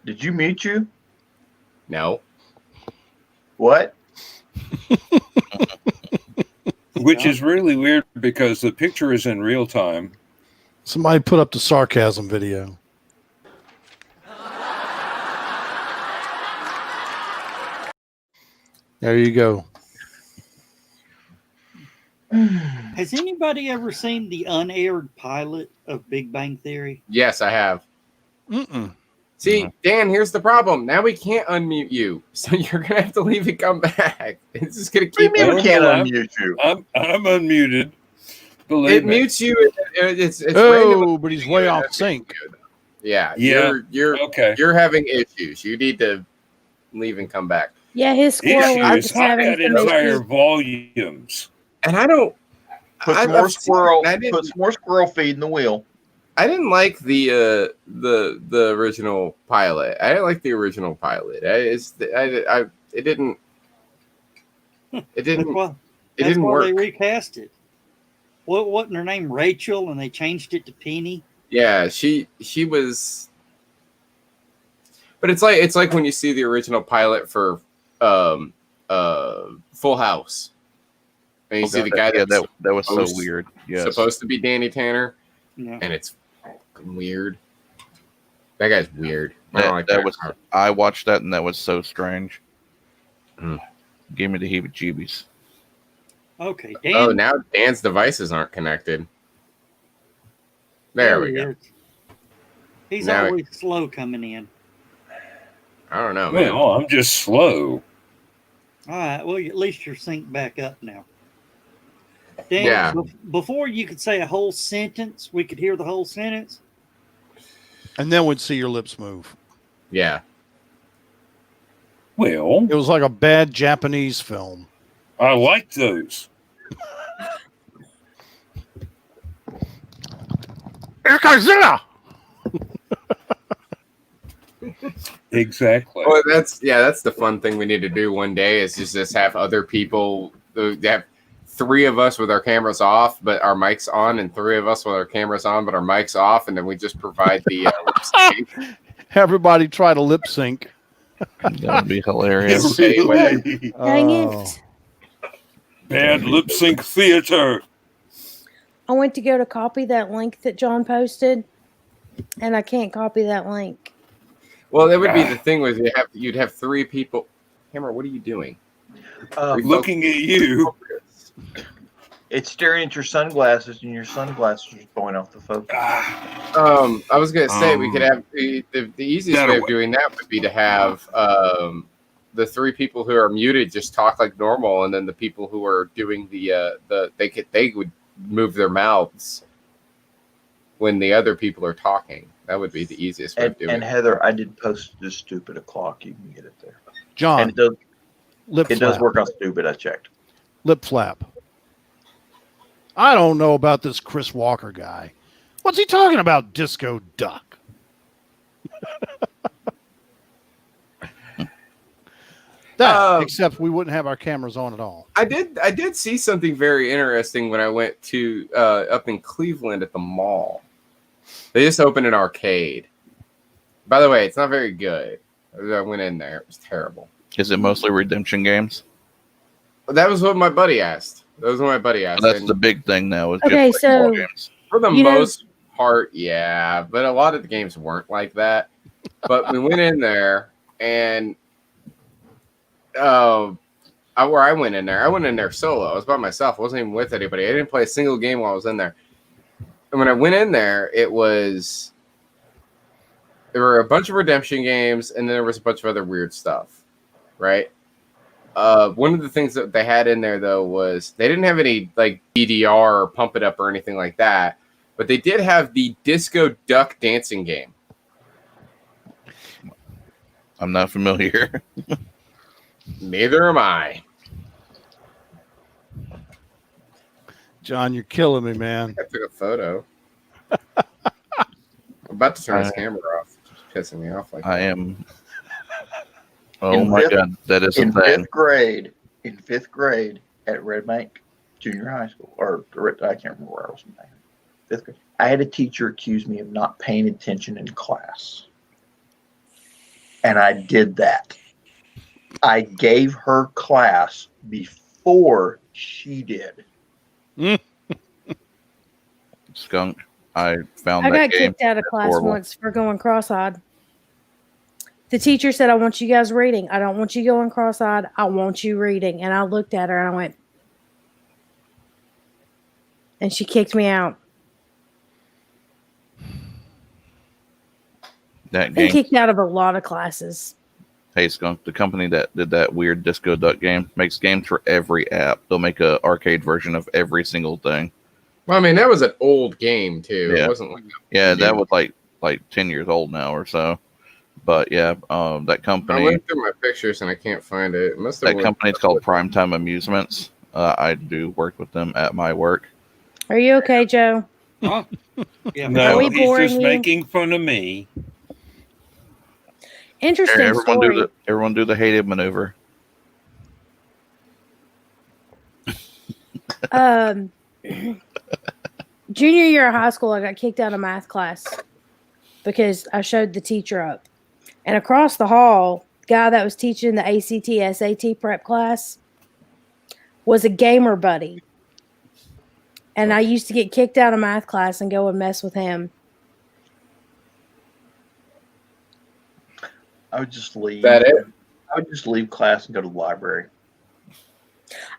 Did you mute you? No. What? Which is really weird because the picture is in real time. Somebody put up the sarcasm video. There you go. Has anybody ever seen the unaired pilot of Big Bang Theory? Yes, I have. Mm-mm. See, Dan, here's the problem. Now we can't unmute you, so you're gonna have to leave and come back. It's just gonna keep. We can't unmute you. I'm unmuted. It mutes you. It's but he's way off sync. Yeah, Yeah. You're Okay. You're having issues. You need to leave and come back. Yeah, his squirrel is Issues. I having got some entire issues. volumes, and I don't. Put some more squirrel. Put some more squirrel feed in the wheel. I didn't like the original pilot. I didn't like the original pilot. It didn't. It didn't. Well, it that's didn't why work. they recast it. What wasn't her name? Rachel, and they changed it to Penny. Yeah, she was. But it's like when you see the original pilot for Full House, and you see the guy that was so weird. Yeah, supposed to be Danny Tanner, Yeah. and it's fucking weird. That guy's weird. I don't like that. I watched that, and that was so strange. Mm. Gave me the heebie-jeebies. Okay, Dan. Oh, now Dan's devices aren't connected. There we go. He's Now always slow coming in. I don't know, man. Well, I'm just slow. All right. Well, at least you're synced back up now. Dan, Yeah. Before you could say a whole sentence, we could hear the whole sentence. And then we'd see your lips move. Yeah. Well, It was like a bad Japanese film. I like those. Godzilla! Exactly. Well, that's the fun thing we need to do one day is just have other people. Have 3 of us with our cameras off, but our mics on, and 3 of us with our cameras on, but our mics off, and then we just provide the lip sync. Everybody try to lip sync. That'd be hilarious. Dang Oh. it. Bad lip sync theater. I went to go to copy that link that John posted, and I can't copy that link. Well, that would be the thing was you'd have 3 people. Hammer, what are you doing? Looking at you. It's staring at your sunglasses, and your sunglasses are going off the focus. I was gonna say we could have the easiest way of doing that would be to have the 3 people who are muted just talk like normal, and then the people who are doing they would move their mouths when the other people are talking. That would be the easiest way of doing And it. Heather, I did post this stupid o'clock. You can get it there. John, And it does lip It flap. does work on stupid. I checked. Lip flap. I don't know about this Chris Walker guy. What's he talking about, Disco Duck? Except we wouldn't have our cameras on at all. I did see something very interesting when I went to up in Cleveland at the mall. They just opened an arcade. By the way, it's not very good. I went in there; it was terrible. Is it mostly redemption games? That was what my buddy asked. That's the big thing now. Is Okay, just like so games. For the most part, yeah, but a lot of the games weren't like that. But we went in there, and where I went in there solo. I was by myself. I wasn't even with anybody. I didn't play a single game while I was in there. And when I went in there, there were a bunch of redemption games, and then there was a bunch of other weird stuff, right? One of the things that they had in there, though, was they didn't have any like DDR or Pump It Up or anything like that, but they did have the Disco Duck dancing game. I'm not familiar. Neither am I. John, you're killing me, man. I took a photo. I'm about to turn his camera off. It's pissing me off. I am. Oh my God, that is in a thing. fifth grade at Red Bank Junior High School, or I can't remember where I was in fifth grade. I had a teacher accuse me of not paying attention in class, and I did that. I gave her class before she did. Skunk. I found I that got game kicked out of class horrible. once for going cross-eyed. The teacher said, I want you guys reading. I don't want you going cross-eyed. I want you reading. And I looked at her and I went, and she kicked me out. That Been game. kicked out of a lot of classes. Hey Skunk, the company that did that weird Disco Duck game makes games for every app. They'll make a arcade version of every single thing. Well, I mean, that was an old game too. Yeah. It wasn't like That was like 10 years old now or so. But yeah, that I company. went through my pictures and I can't find it. It must have That went- company's called Primetime Amusements. I do work with them at my work. Are you okay, Joe? Huh? Yeah. Are No, we he's boring just you? making fun of me. Interesting story. Everyone do the hated maneuver. Junior year of high school, I got kicked out of math class because I showed the teacher up. And across the hall, the guy that was teaching the ACT, SAT prep class was a gamer buddy. And I used to get kicked out of math class and go and mess with him. I would just leave. That it? I would just leave class and go to the library.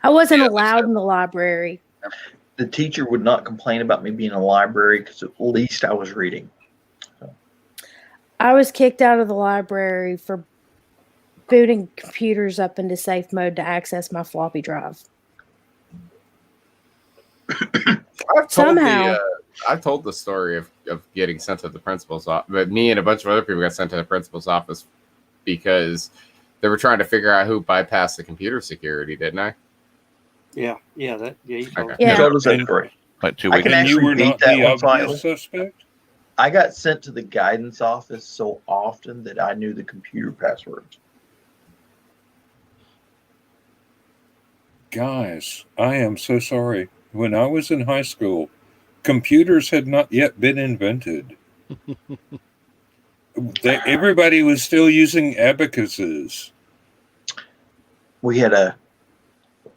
I wasn't allowed in the library. The teacher would not complain about me being in the library because at least I was reading. I was kicked out of the library for booting computers up into safe mode to access my floppy drive. I've told the story of getting sent to the principal's office, but me and a bunch of other people got sent to the principal's office because they were trying to figure out who bypassed the computer security, didn't I? Yeah. You told Okay. Yeah. Tell us that story. Like 2 I weeks. can And you actually were beat not that the one obvious finally. suspect? I got sent to the guidance office so often that I knew the computer passwords. Guys, I am so sorry. When I was in high school, computers had not yet been invented. Everybody was still using abacuses. I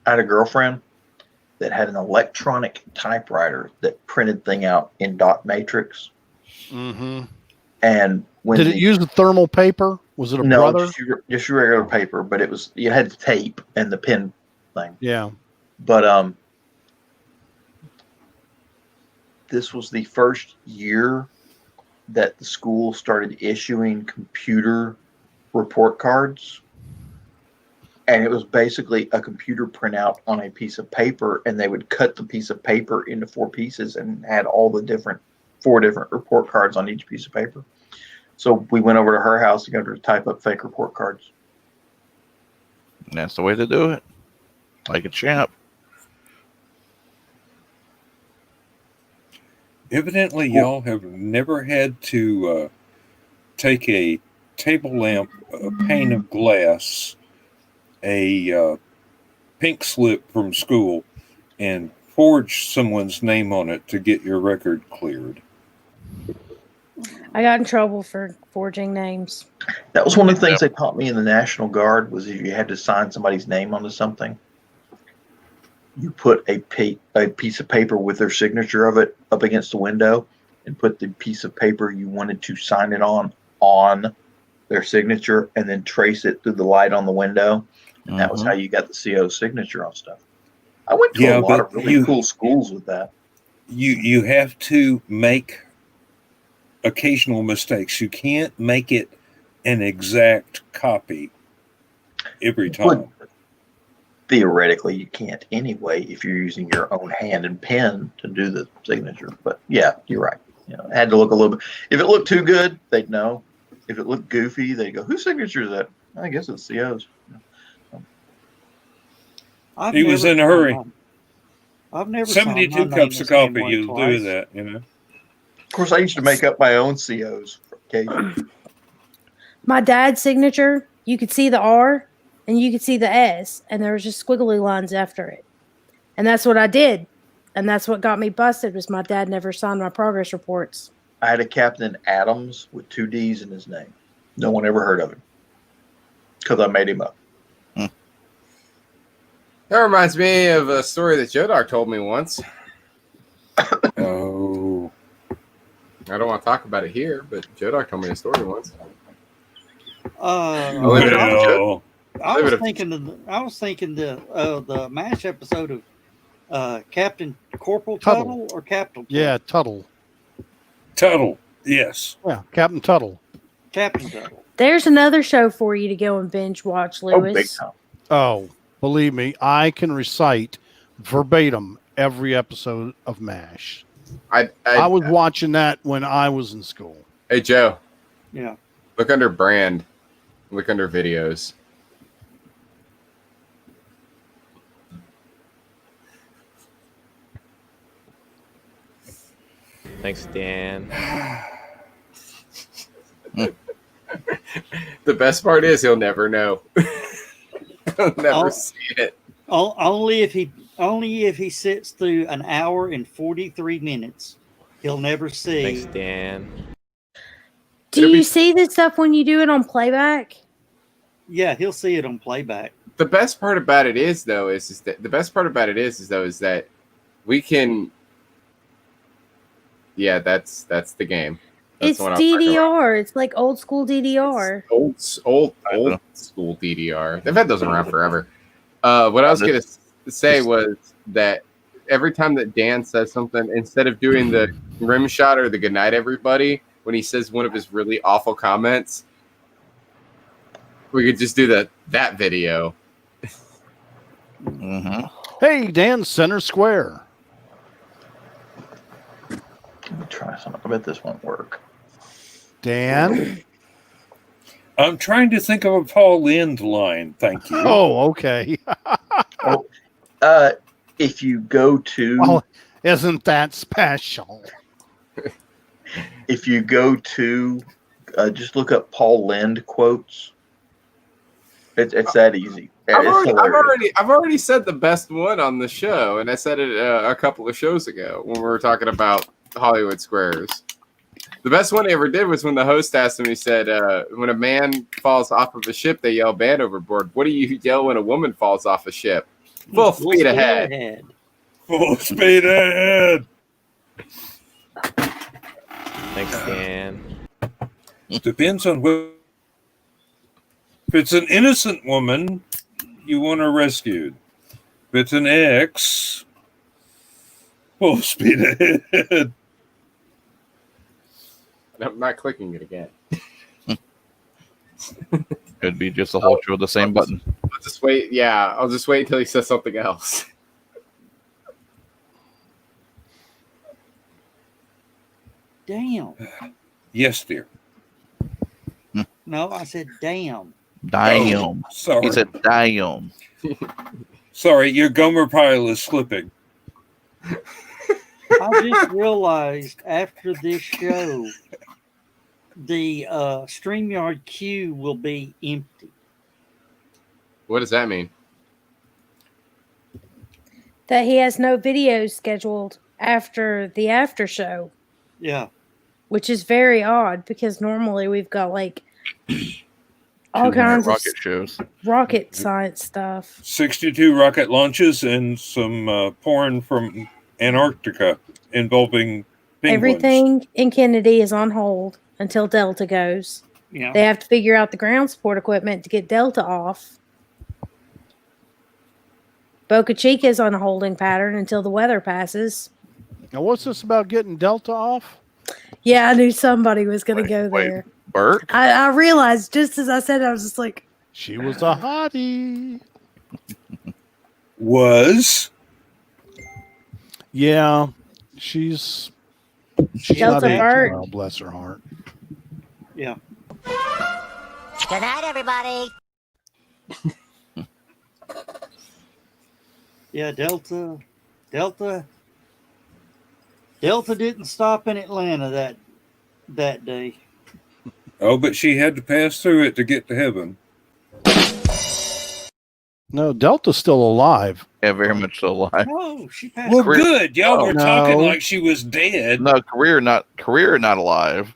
had a girlfriend that had an electronic typewriter that printed thing out in dot matrix. Mm-hmm. And when Did it use the thermal paper? Was it a no, brother? just regular paper, but you had the tape and the pen thing. Yeah. But this was the first year that the school started issuing computer report cards. And it was basically a computer printout on a piece of paper, and they would cut the piece of paper into 4 pieces and had all the 4 different report cards on each piece of paper. So we went over to her house to go to type up fake report cards. And that's the way to do it. Like a champ. Evidently, y'all have never had to take a table lamp, a pane of glass, a pink slip from school, and forge someone's name on it to get your record cleared. I got in trouble for forging names. That was one of the things they taught me in the National Guard was if you had to sign somebody's name onto something, you put a piece of paper with their signature of it up against the window and put the piece of paper you wanted to sign it on their signature and then trace it through the light on the window. And that was how you got the CO's signature on stuff. I went to a lot of really cool schools with that. You have to make occasional mistakes. You can't make it an exact copy every time. But theoretically, you can't anyway if you're using your own hand and pen to do the signature. But yeah, you're right. It had to look a little bit. If it looked too good, they'd know. If it looked goofy, they'd go, "Whose signature is that?" I guess it's CO's. He was in a hurry. I've never 72 cups of coffee. You'll do that, Of course, I used to make up my own COs for occasion. My dad's signature, you could see the R and you could see the S, and there was just squiggly lines after it. And that's what I did. And that's what got me busted was my dad never signed my progress reports. I had a Captain Adams with 2 D's in his name. No one ever heard of him because I made him up. That reminds me of a story that Joe Doc told me once. Oh. I don't want to talk about it here, but Joe Doc told me a story once. I was thinking the MASH episode of Captain Corporal Tuttle or Captain. Yeah, Tuttle. Tuttle, yes. Yeah, Captain Tuttle. Captain Double. There's another show for you to go and binge watch, Oh, big Lewis. time. Oh, believe me, I can recite verbatim every episode of MASH. I was watching that when I was in school. Hey, Joe. Yeah. Look under brand. Look under videos. Thanks, Dan. The best part is he'll never know. He'll never see it. Only if he sits through an hour and 43 minutes, he'll never see. Thanks, Dan. Do you see this stuff when you do it on playback? Yeah, he'll see it on playback. The best part about it is that we can. Yeah, that's the game. That's It's DDR. It's like old school DDR. Old school DDR. They've had those around forever. What I was going to say was that every time that Dan says something, instead of doing the rim shot or the good night everybody, when he says one of his really awful comments, we could just do that video. Mm-hmm. Hey, Dan, center square. Let me try something. I bet this won't work. Dan? I'm trying to think of a Paul Lynde line. Thank you. Oh, okay. If you go to... Well, isn't that special? If you go to... just look up Paul Lynde quotes. It's that easy. I've already said the best one on the show, and I said it a couple of shows ago when we were talking about Hollywood Squares. The best one he ever did was when the host asked him, he said, when a man falls off of a ship, they yell "man overboard." What do you yell when a woman falls off a ship? Full speed ahead. Full speed ahead. Thanks, Dan. Depends on what. If it's an innocent woman, you want her rescued. If it's an ex, full speed ahead. I'm not clicking it again. Could be just a whole show with the same button. I'll just wait. Yeah, I'll just wait until he says something else. Damn. Yes, dear. No, I said damn. Damn. Oh, sorry. He said damn. Sorry, your Gomer pile is slipping. I just realized after this show, the StreamYard queue will be empty. What does that mean? That he has no videos scheduled after the after show. Yeah. Which is very odd because normally we've got like all kinds of rocket shows, rocket science stuff. 62 rocket launches and some porn from Antarctica involving penguins. Everything in Kennedy is on hold until Delta goes. Yeah. They have to figure out the ground support equipment to get Delta off. Boca Chica is on a holding pattern until the weather passes. Now, what's this about getting Delta off? Yeah, I knew somebody was going to go there. Burke? I realized just as I said it, I was just like... She was a hottie. Was? Yeah, she's Delta not aging Burke. well, bless her heart. Yeah. Good night, everybody. Yeah, Delta didn't stop in Atlanta that day. Oh, but she had to pass through it to get to heaven. No, Delta's still alive. Yeah, very much so alive. Oh, she passed. Well, through. good. Y'all were No. talking like she was dead. No, career not alive,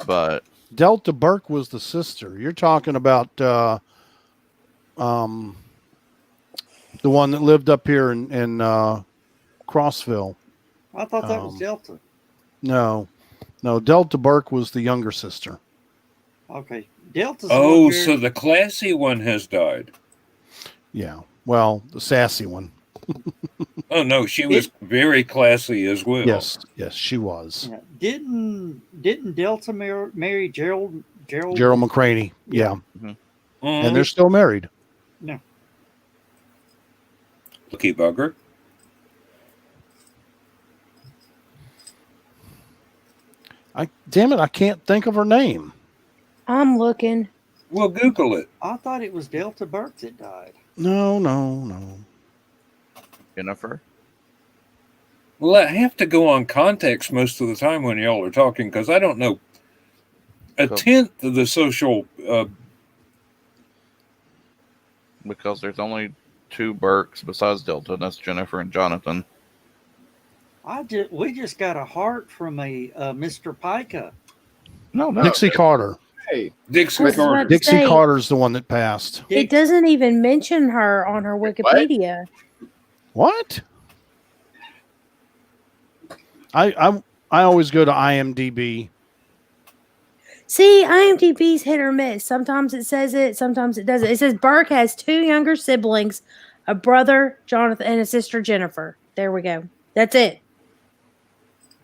but Delta Burke was the sister. You're talking about the one that lived up here in Crossville. I thought that was Delta. No, Delta Burke was the younger sister. Okay. Delta's Oh, one so the classy one has died. Yeah, well, the sassy one. Oh, no, she was very classy as well. Yes, she was. Yeah. Didn't Delta marry Gerald Gerald. Gerald McCraney. Yeah. Mhm. And they're still married. No. Lucky bugger. Damn it, I can't think of her name. I'm looking. Well, Google it. I thought it was Delta Burke that died. No. Jennifer. Well, I have to go on context most of the time when y'all are talking because I don't know a tenth of the social. Because there's only 2 Burks besides Delta, and that's Jennifer and Jonathan. We just got a heart from a Mr. Pica. No. Dixie Carter. Hey, Dixie Carter. Dixie Carter's the one that passed. It doesn't even mention her on her Wikipedia. What? I always go to IMDb. See, IMDb's hit or miss. Sometimes it says it, sometimes it doesn't. It says Burke has 2 younger siblings, a brother, Jonathan, and a sister, Jennifer. There we go. That's it.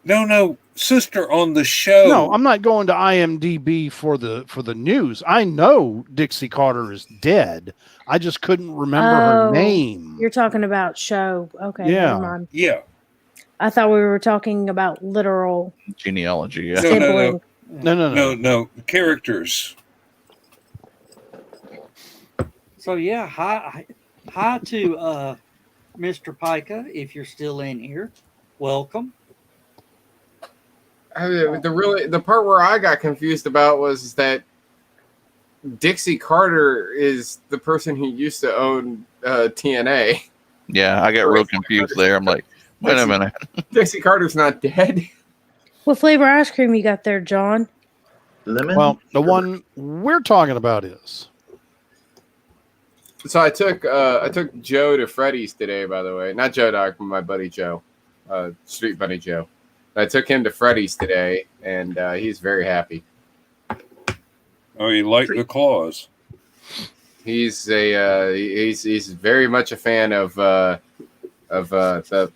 No, sister on the show. No, I'm not going to IMDb for the news. I know Dixie Carter is dead. I just couldn't remember her name. You're talking about show. Okay, Yeah. never mind. Yeah. I thought we were talking about literal genealogy. Yeah. sibling. No. Characters. So yeah, hi to Mr. Pica. If you're still in here, welcome. The part where I got confused about was that Dixie Carter is the person who used to own TNA. Yeah, I got real confused there. I'm like, wait a minute. Dixie Carter's not dead. What flavor ice cream you got there, John? Lemon? Well, the one we're talking about is. So I took Joe to Freddy's today, by the way. Not Joe Dog, but my buddy Joe. Street Buddy Joe. I took him to Freddy's today, and he's very happy. Oh, you like the claws? He's very much a fan of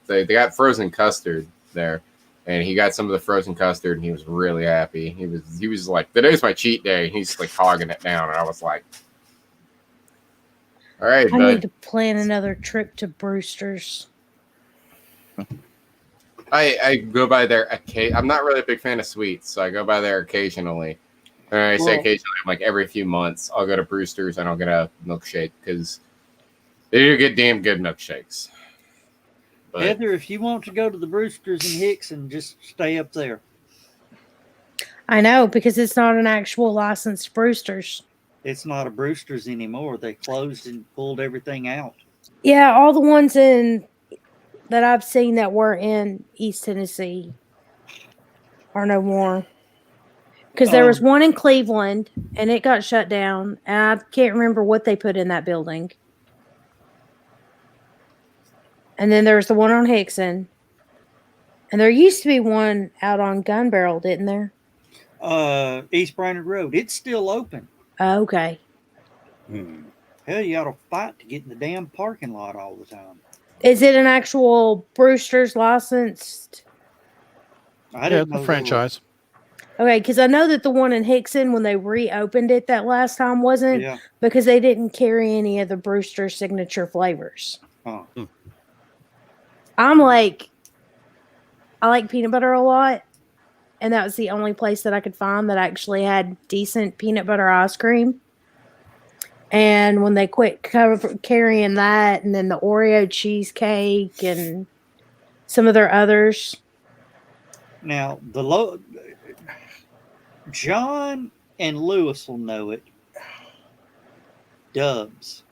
they got frozen custard there, and he got some of the frozen custard, and he was really happy. He was like, today's my cheat day, and he's like hogging it down, and I was like, all right, I bud. need to plan another trip to Brewster's. I go by there. I'm not really a big fan of sweets, so I go by there occasionally. And I say occasionally, I'm like every few months, I'll go to Brewster's and I'll get a milkshake because they do get damn good milkshakes. But Heather, if you want to go to the Brewsters in Hickson, just stay up there. I know, because it's not an actual licensed Brewster's. It's not a Brewsters anymore. They closed and pulled everything out. Yeah, all the ones that I've seen that were in East Tennessee are no more. Because there was one in Cleveland, and it got shut down. And I can't remember what they put in that building. And then there's the one on Hickson. And there used to be one out on Gun Barrel, didn't there? East Brainerd Road. It's still open. Okay. Hell, you ought to fight to get in the damn parking lot all the time. Is it an actual Brewster's licensed? I didn't the know franchise. Okay, because I know that the one in Hickson, when they reopened it that last time, wasn't because they didn't carry any of the Brewster signature flavors. Oh. I like peanut butter a lot, and that was the only place that I could find that actually had decent peanut butter ice cream. And when they quit carrying that, and then the Oreo cheesecake and some of their others. Now, John and Lewis will know it. Dubs.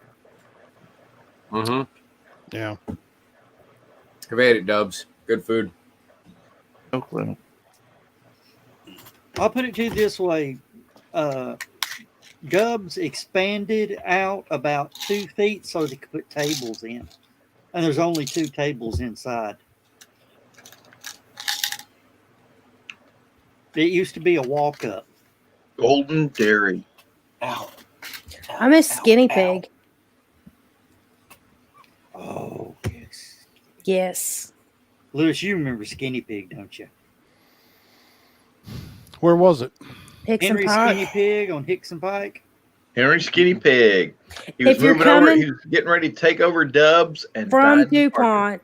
Mm-hmm. Yeah. I've ate it, Dubs. Good food. No clue. I'll put it to you this way. Dubs expanded out about 2 feet so they could put tables in. And there's only 2 tables inside. It used to be a walk-up. Golden Dairy. Ow. I miss Skinny Pig. Oh, yes. Yes. Lewis, you remember Skinny Pig, don't you? Where was it? Hickson Henry Pike. Skinny Pig on Hickson Pike. Henry Skinny Pig. He was If you're moving over. coming- He was getting ready to take over Dubs and From died in the parking DuPont,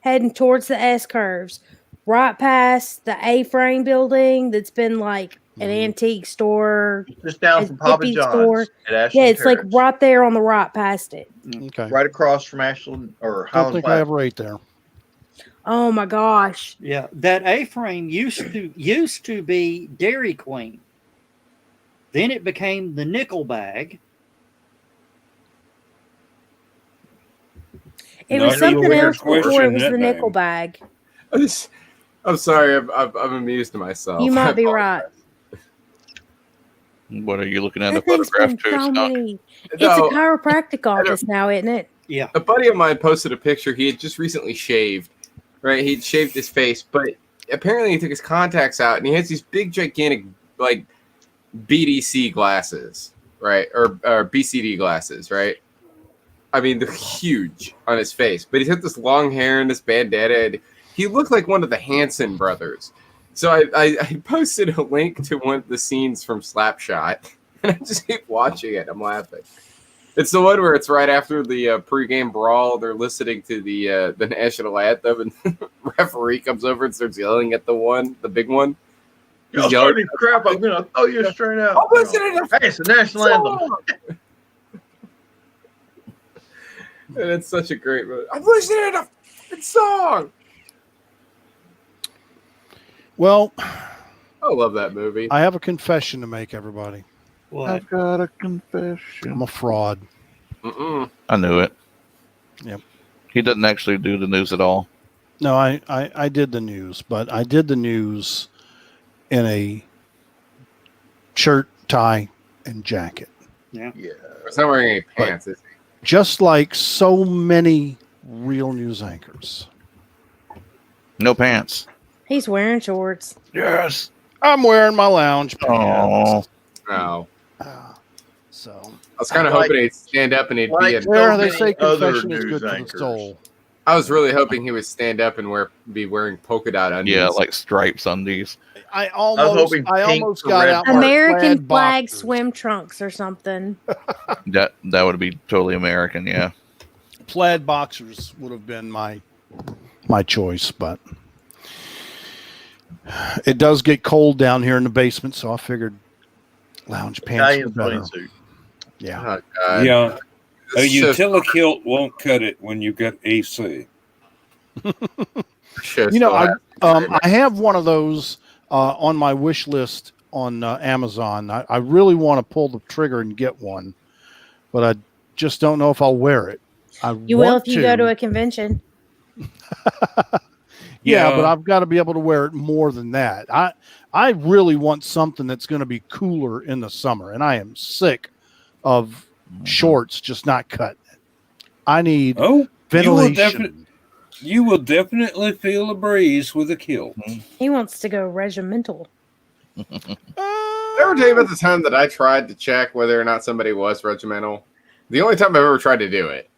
heading towards the S curves, right past the A-frame building that's been like an antique store, just down a from Papa hippie John's store. at Ashland Yeah, it's like Terrace. right there on the right past it. Okay. Right across from Ashland or Don't Highlands think I Black. ever ate there. Oh my gosh. Yeah, that A-frame used to be Dairy Queen. Then it became the Nickel Bag. It was Not something even else before it question was that the nickel name. bag. I'm sorry. I'm amused to myself. You I might be apologize. right. What are you looking at? A That thing's photograph been too, so Skunk? many. It's No, a chiropractic office now, isn't it? Yeah. a buddy of mine posted a picture. He had just recently shaved, right? He'd shaved his face, but apparently he took his contacts out and he has these big, gigantic, like BDC glasses, right? Or BCD glasses, right? I mean, they're huge on his face, but he's got this long hair and this bandana. And he looked like one of the Hanson brothers. So I posted a link to one of the scenes from Slapshot, and I just keep watching it. I'm laughing. It's the one where it's right after the pregame brawl. They're listening to the national anthem, and the referee comes over and starts yelling at the big one. Yo, He's yelling, holy crap, I'm going to throw you straight out. I'm listening to Hey, it's the national anthem. And it's such a great movie. I'm listening to a song. Well, I love that movie. I have a confession to make, everybody. What? I've got a confession. I'm a fraud. Mm-mm. I knew it. Yep. He doesn't actually do the news at all. No, I did the news, but I did the news in a shirt, tie, and jacket. Yeah. Yeah. He's not wearing any pants, is he? Just like so many real news anchors. No pants. He's wearing shorts. Yes. I'm wearing my lounge Oh. pants. No. So I was kind of hoping he'd stand up and he'd be a. there they many say other confession is news good for the anchors. soul. I was really hoping he would stand up and be wearing polka dot undies. Yeah, like stripes undies. I hoping pink almost for got red out my American plaid flag boxers. swim trunks or something. That would be totally American, yeah. Plaid boxers would have been my choice, but it does get cold down here in the basement, so I figured lounge pants Italian were better. swimsuit. Yeah. Oh, God. Yeah. A It's so- utilikilt won't cut it when you get AC. Should You know, still have- I have one of those on my wish list on Amazon. I really want to pull the trigger and get one, but I just don't know if I'll wear it. You will if you go to a convention. Yeah, Yeah. but I've got to be able to wear it more than that. I really want something that's going to be cooler in the summer, and I am sick of shorts just not cutting it. I need ventilation. You will definitely feel a breeze with a kilt. He wants to go regimental. Did I ever tell you about the time that I tried to check whether or not somebody was regimental? The only time I've ever tried to do it.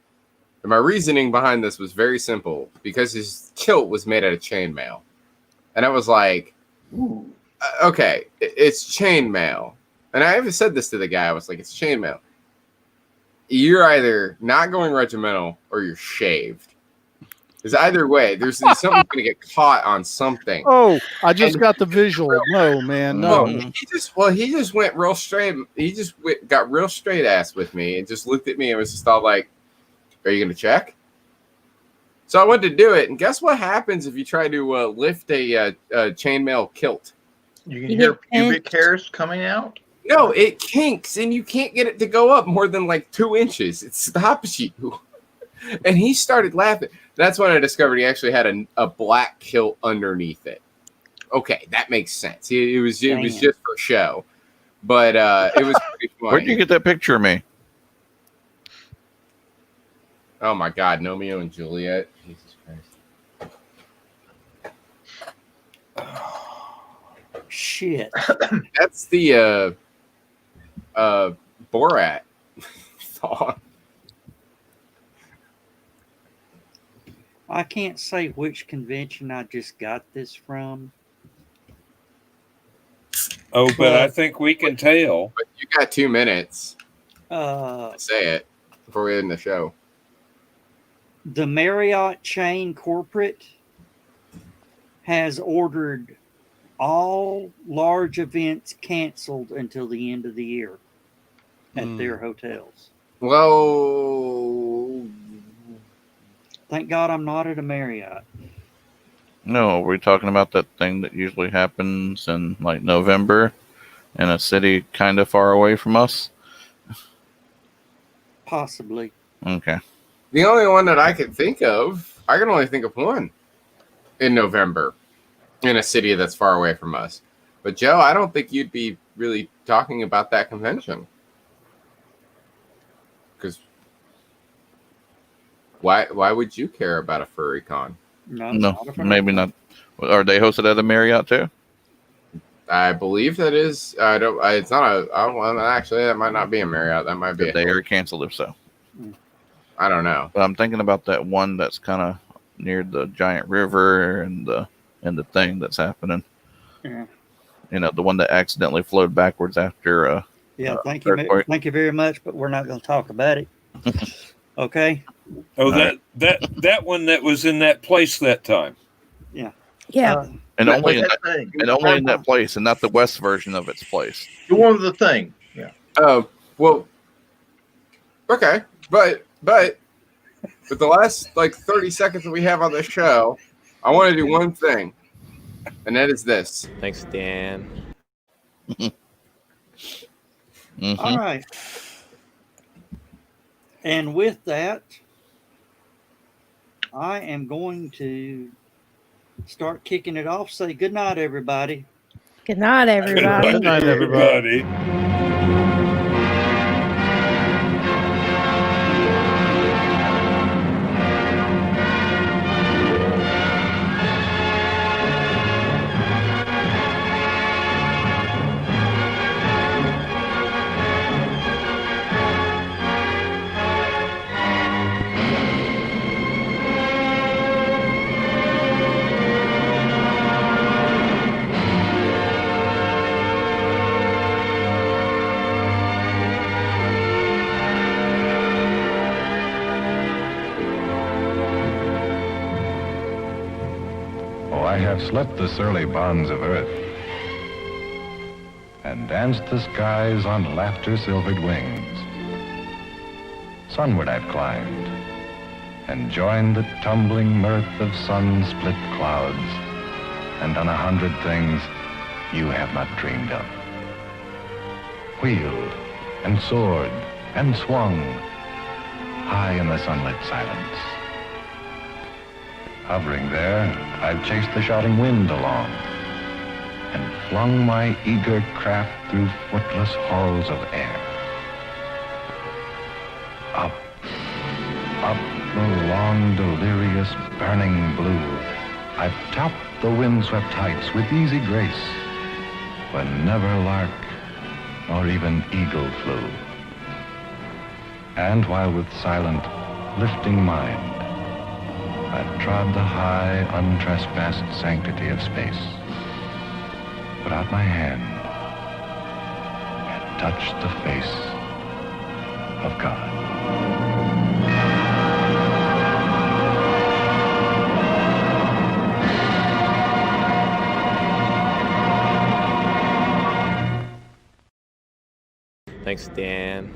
And my reasoning behind this was very simple, because his kilt was made out of chainmail. And I was like, okay, it's chainmail. And I even said this to the guy. I was like, it's chainmail. You're either not going regimental or you're shaved. Because either way, there's something going to get caught on something. Oh, I just got the visual. No, man, no. He just went real straight. He just got real straight ass with me and just looked at me and was just all like, "Are you going to check?" So I went to do it, and guess what happens if you try to lift a chainmail kilt? You can hear pubic hairs coming out. No, it kinks, and you can't get it to go up more than like 2 inches. It stops you. And he started laughing. That's when I discovered he actually had a black kilt underneath it. Okay, that makes sense. It was just for show, but it was pretty funny. Where'd you get that picture of me? Oh my God, Romeo and Juliet. Jesus Christ. Shit. That's the Borat song. I can't say which convention I just got this from. Oh, but I think we can tell. But you got 2 minutes Uh, to say it before we end the show. the Marriott chain corporate has ordered all large events canceled until the end of the year at their hotels. Well, Thank God I'm not at a Marriott. No, we're talking about that thing that usually happens in like November in a city kind of far away from us. Possibly. Okay. the only one that I can think of, I can only think of one in November in a city that's far away from us. But Joe, I don't think you'd be really talking about that convention. Because why would you care about a furry con? No, maybe not. Are they hosted at the Marriott too? I believe that is. I don't. It's not a. Well, actually, that might not be a Marriott. That might be. Did they are canceled if so? I don't know. But I'm thinking about that one that's kind of near the giant river and the thing that's happening. Yeah. You know, the one that accidentally flowed backwards after. Yeah. Thank you. Thank you very much. But we're not going to talk about it. Okay. Oh, that one that was in that place that time. Yeah. Yeah. And only in that place, and not the west version of its place. You wanted the thing. Yeah. Oh well. Okay, but with the last like 30 seconds that we have on this show, I want to do one thing, and that is this. Thanks, Dan. All right. And with that, I am going to start kicking it off. Say good night, everybody. Good night, everybody. Good night, everybody. I have slept the surly bonds of earth and danced the skies on laughter-silvered wings. Sunward I've climbed and joined the tumbling mirth of sun-split clouds and done 100 things you have not dreamed of. Wheeled and soared and swung high in the sunlit silence. Hovering there, I've chased the shouting wind along and flung my eager craft through footless halls of air. Up, up the long, delirious, burning blue, I've topped the windswept heights with easy grace, when never lark nor even eagle flew. And while with silent, lifting mind, I've trod the high, untrespassed sanctity of space, put out my hand and touched the face of God. Thanks, Dan.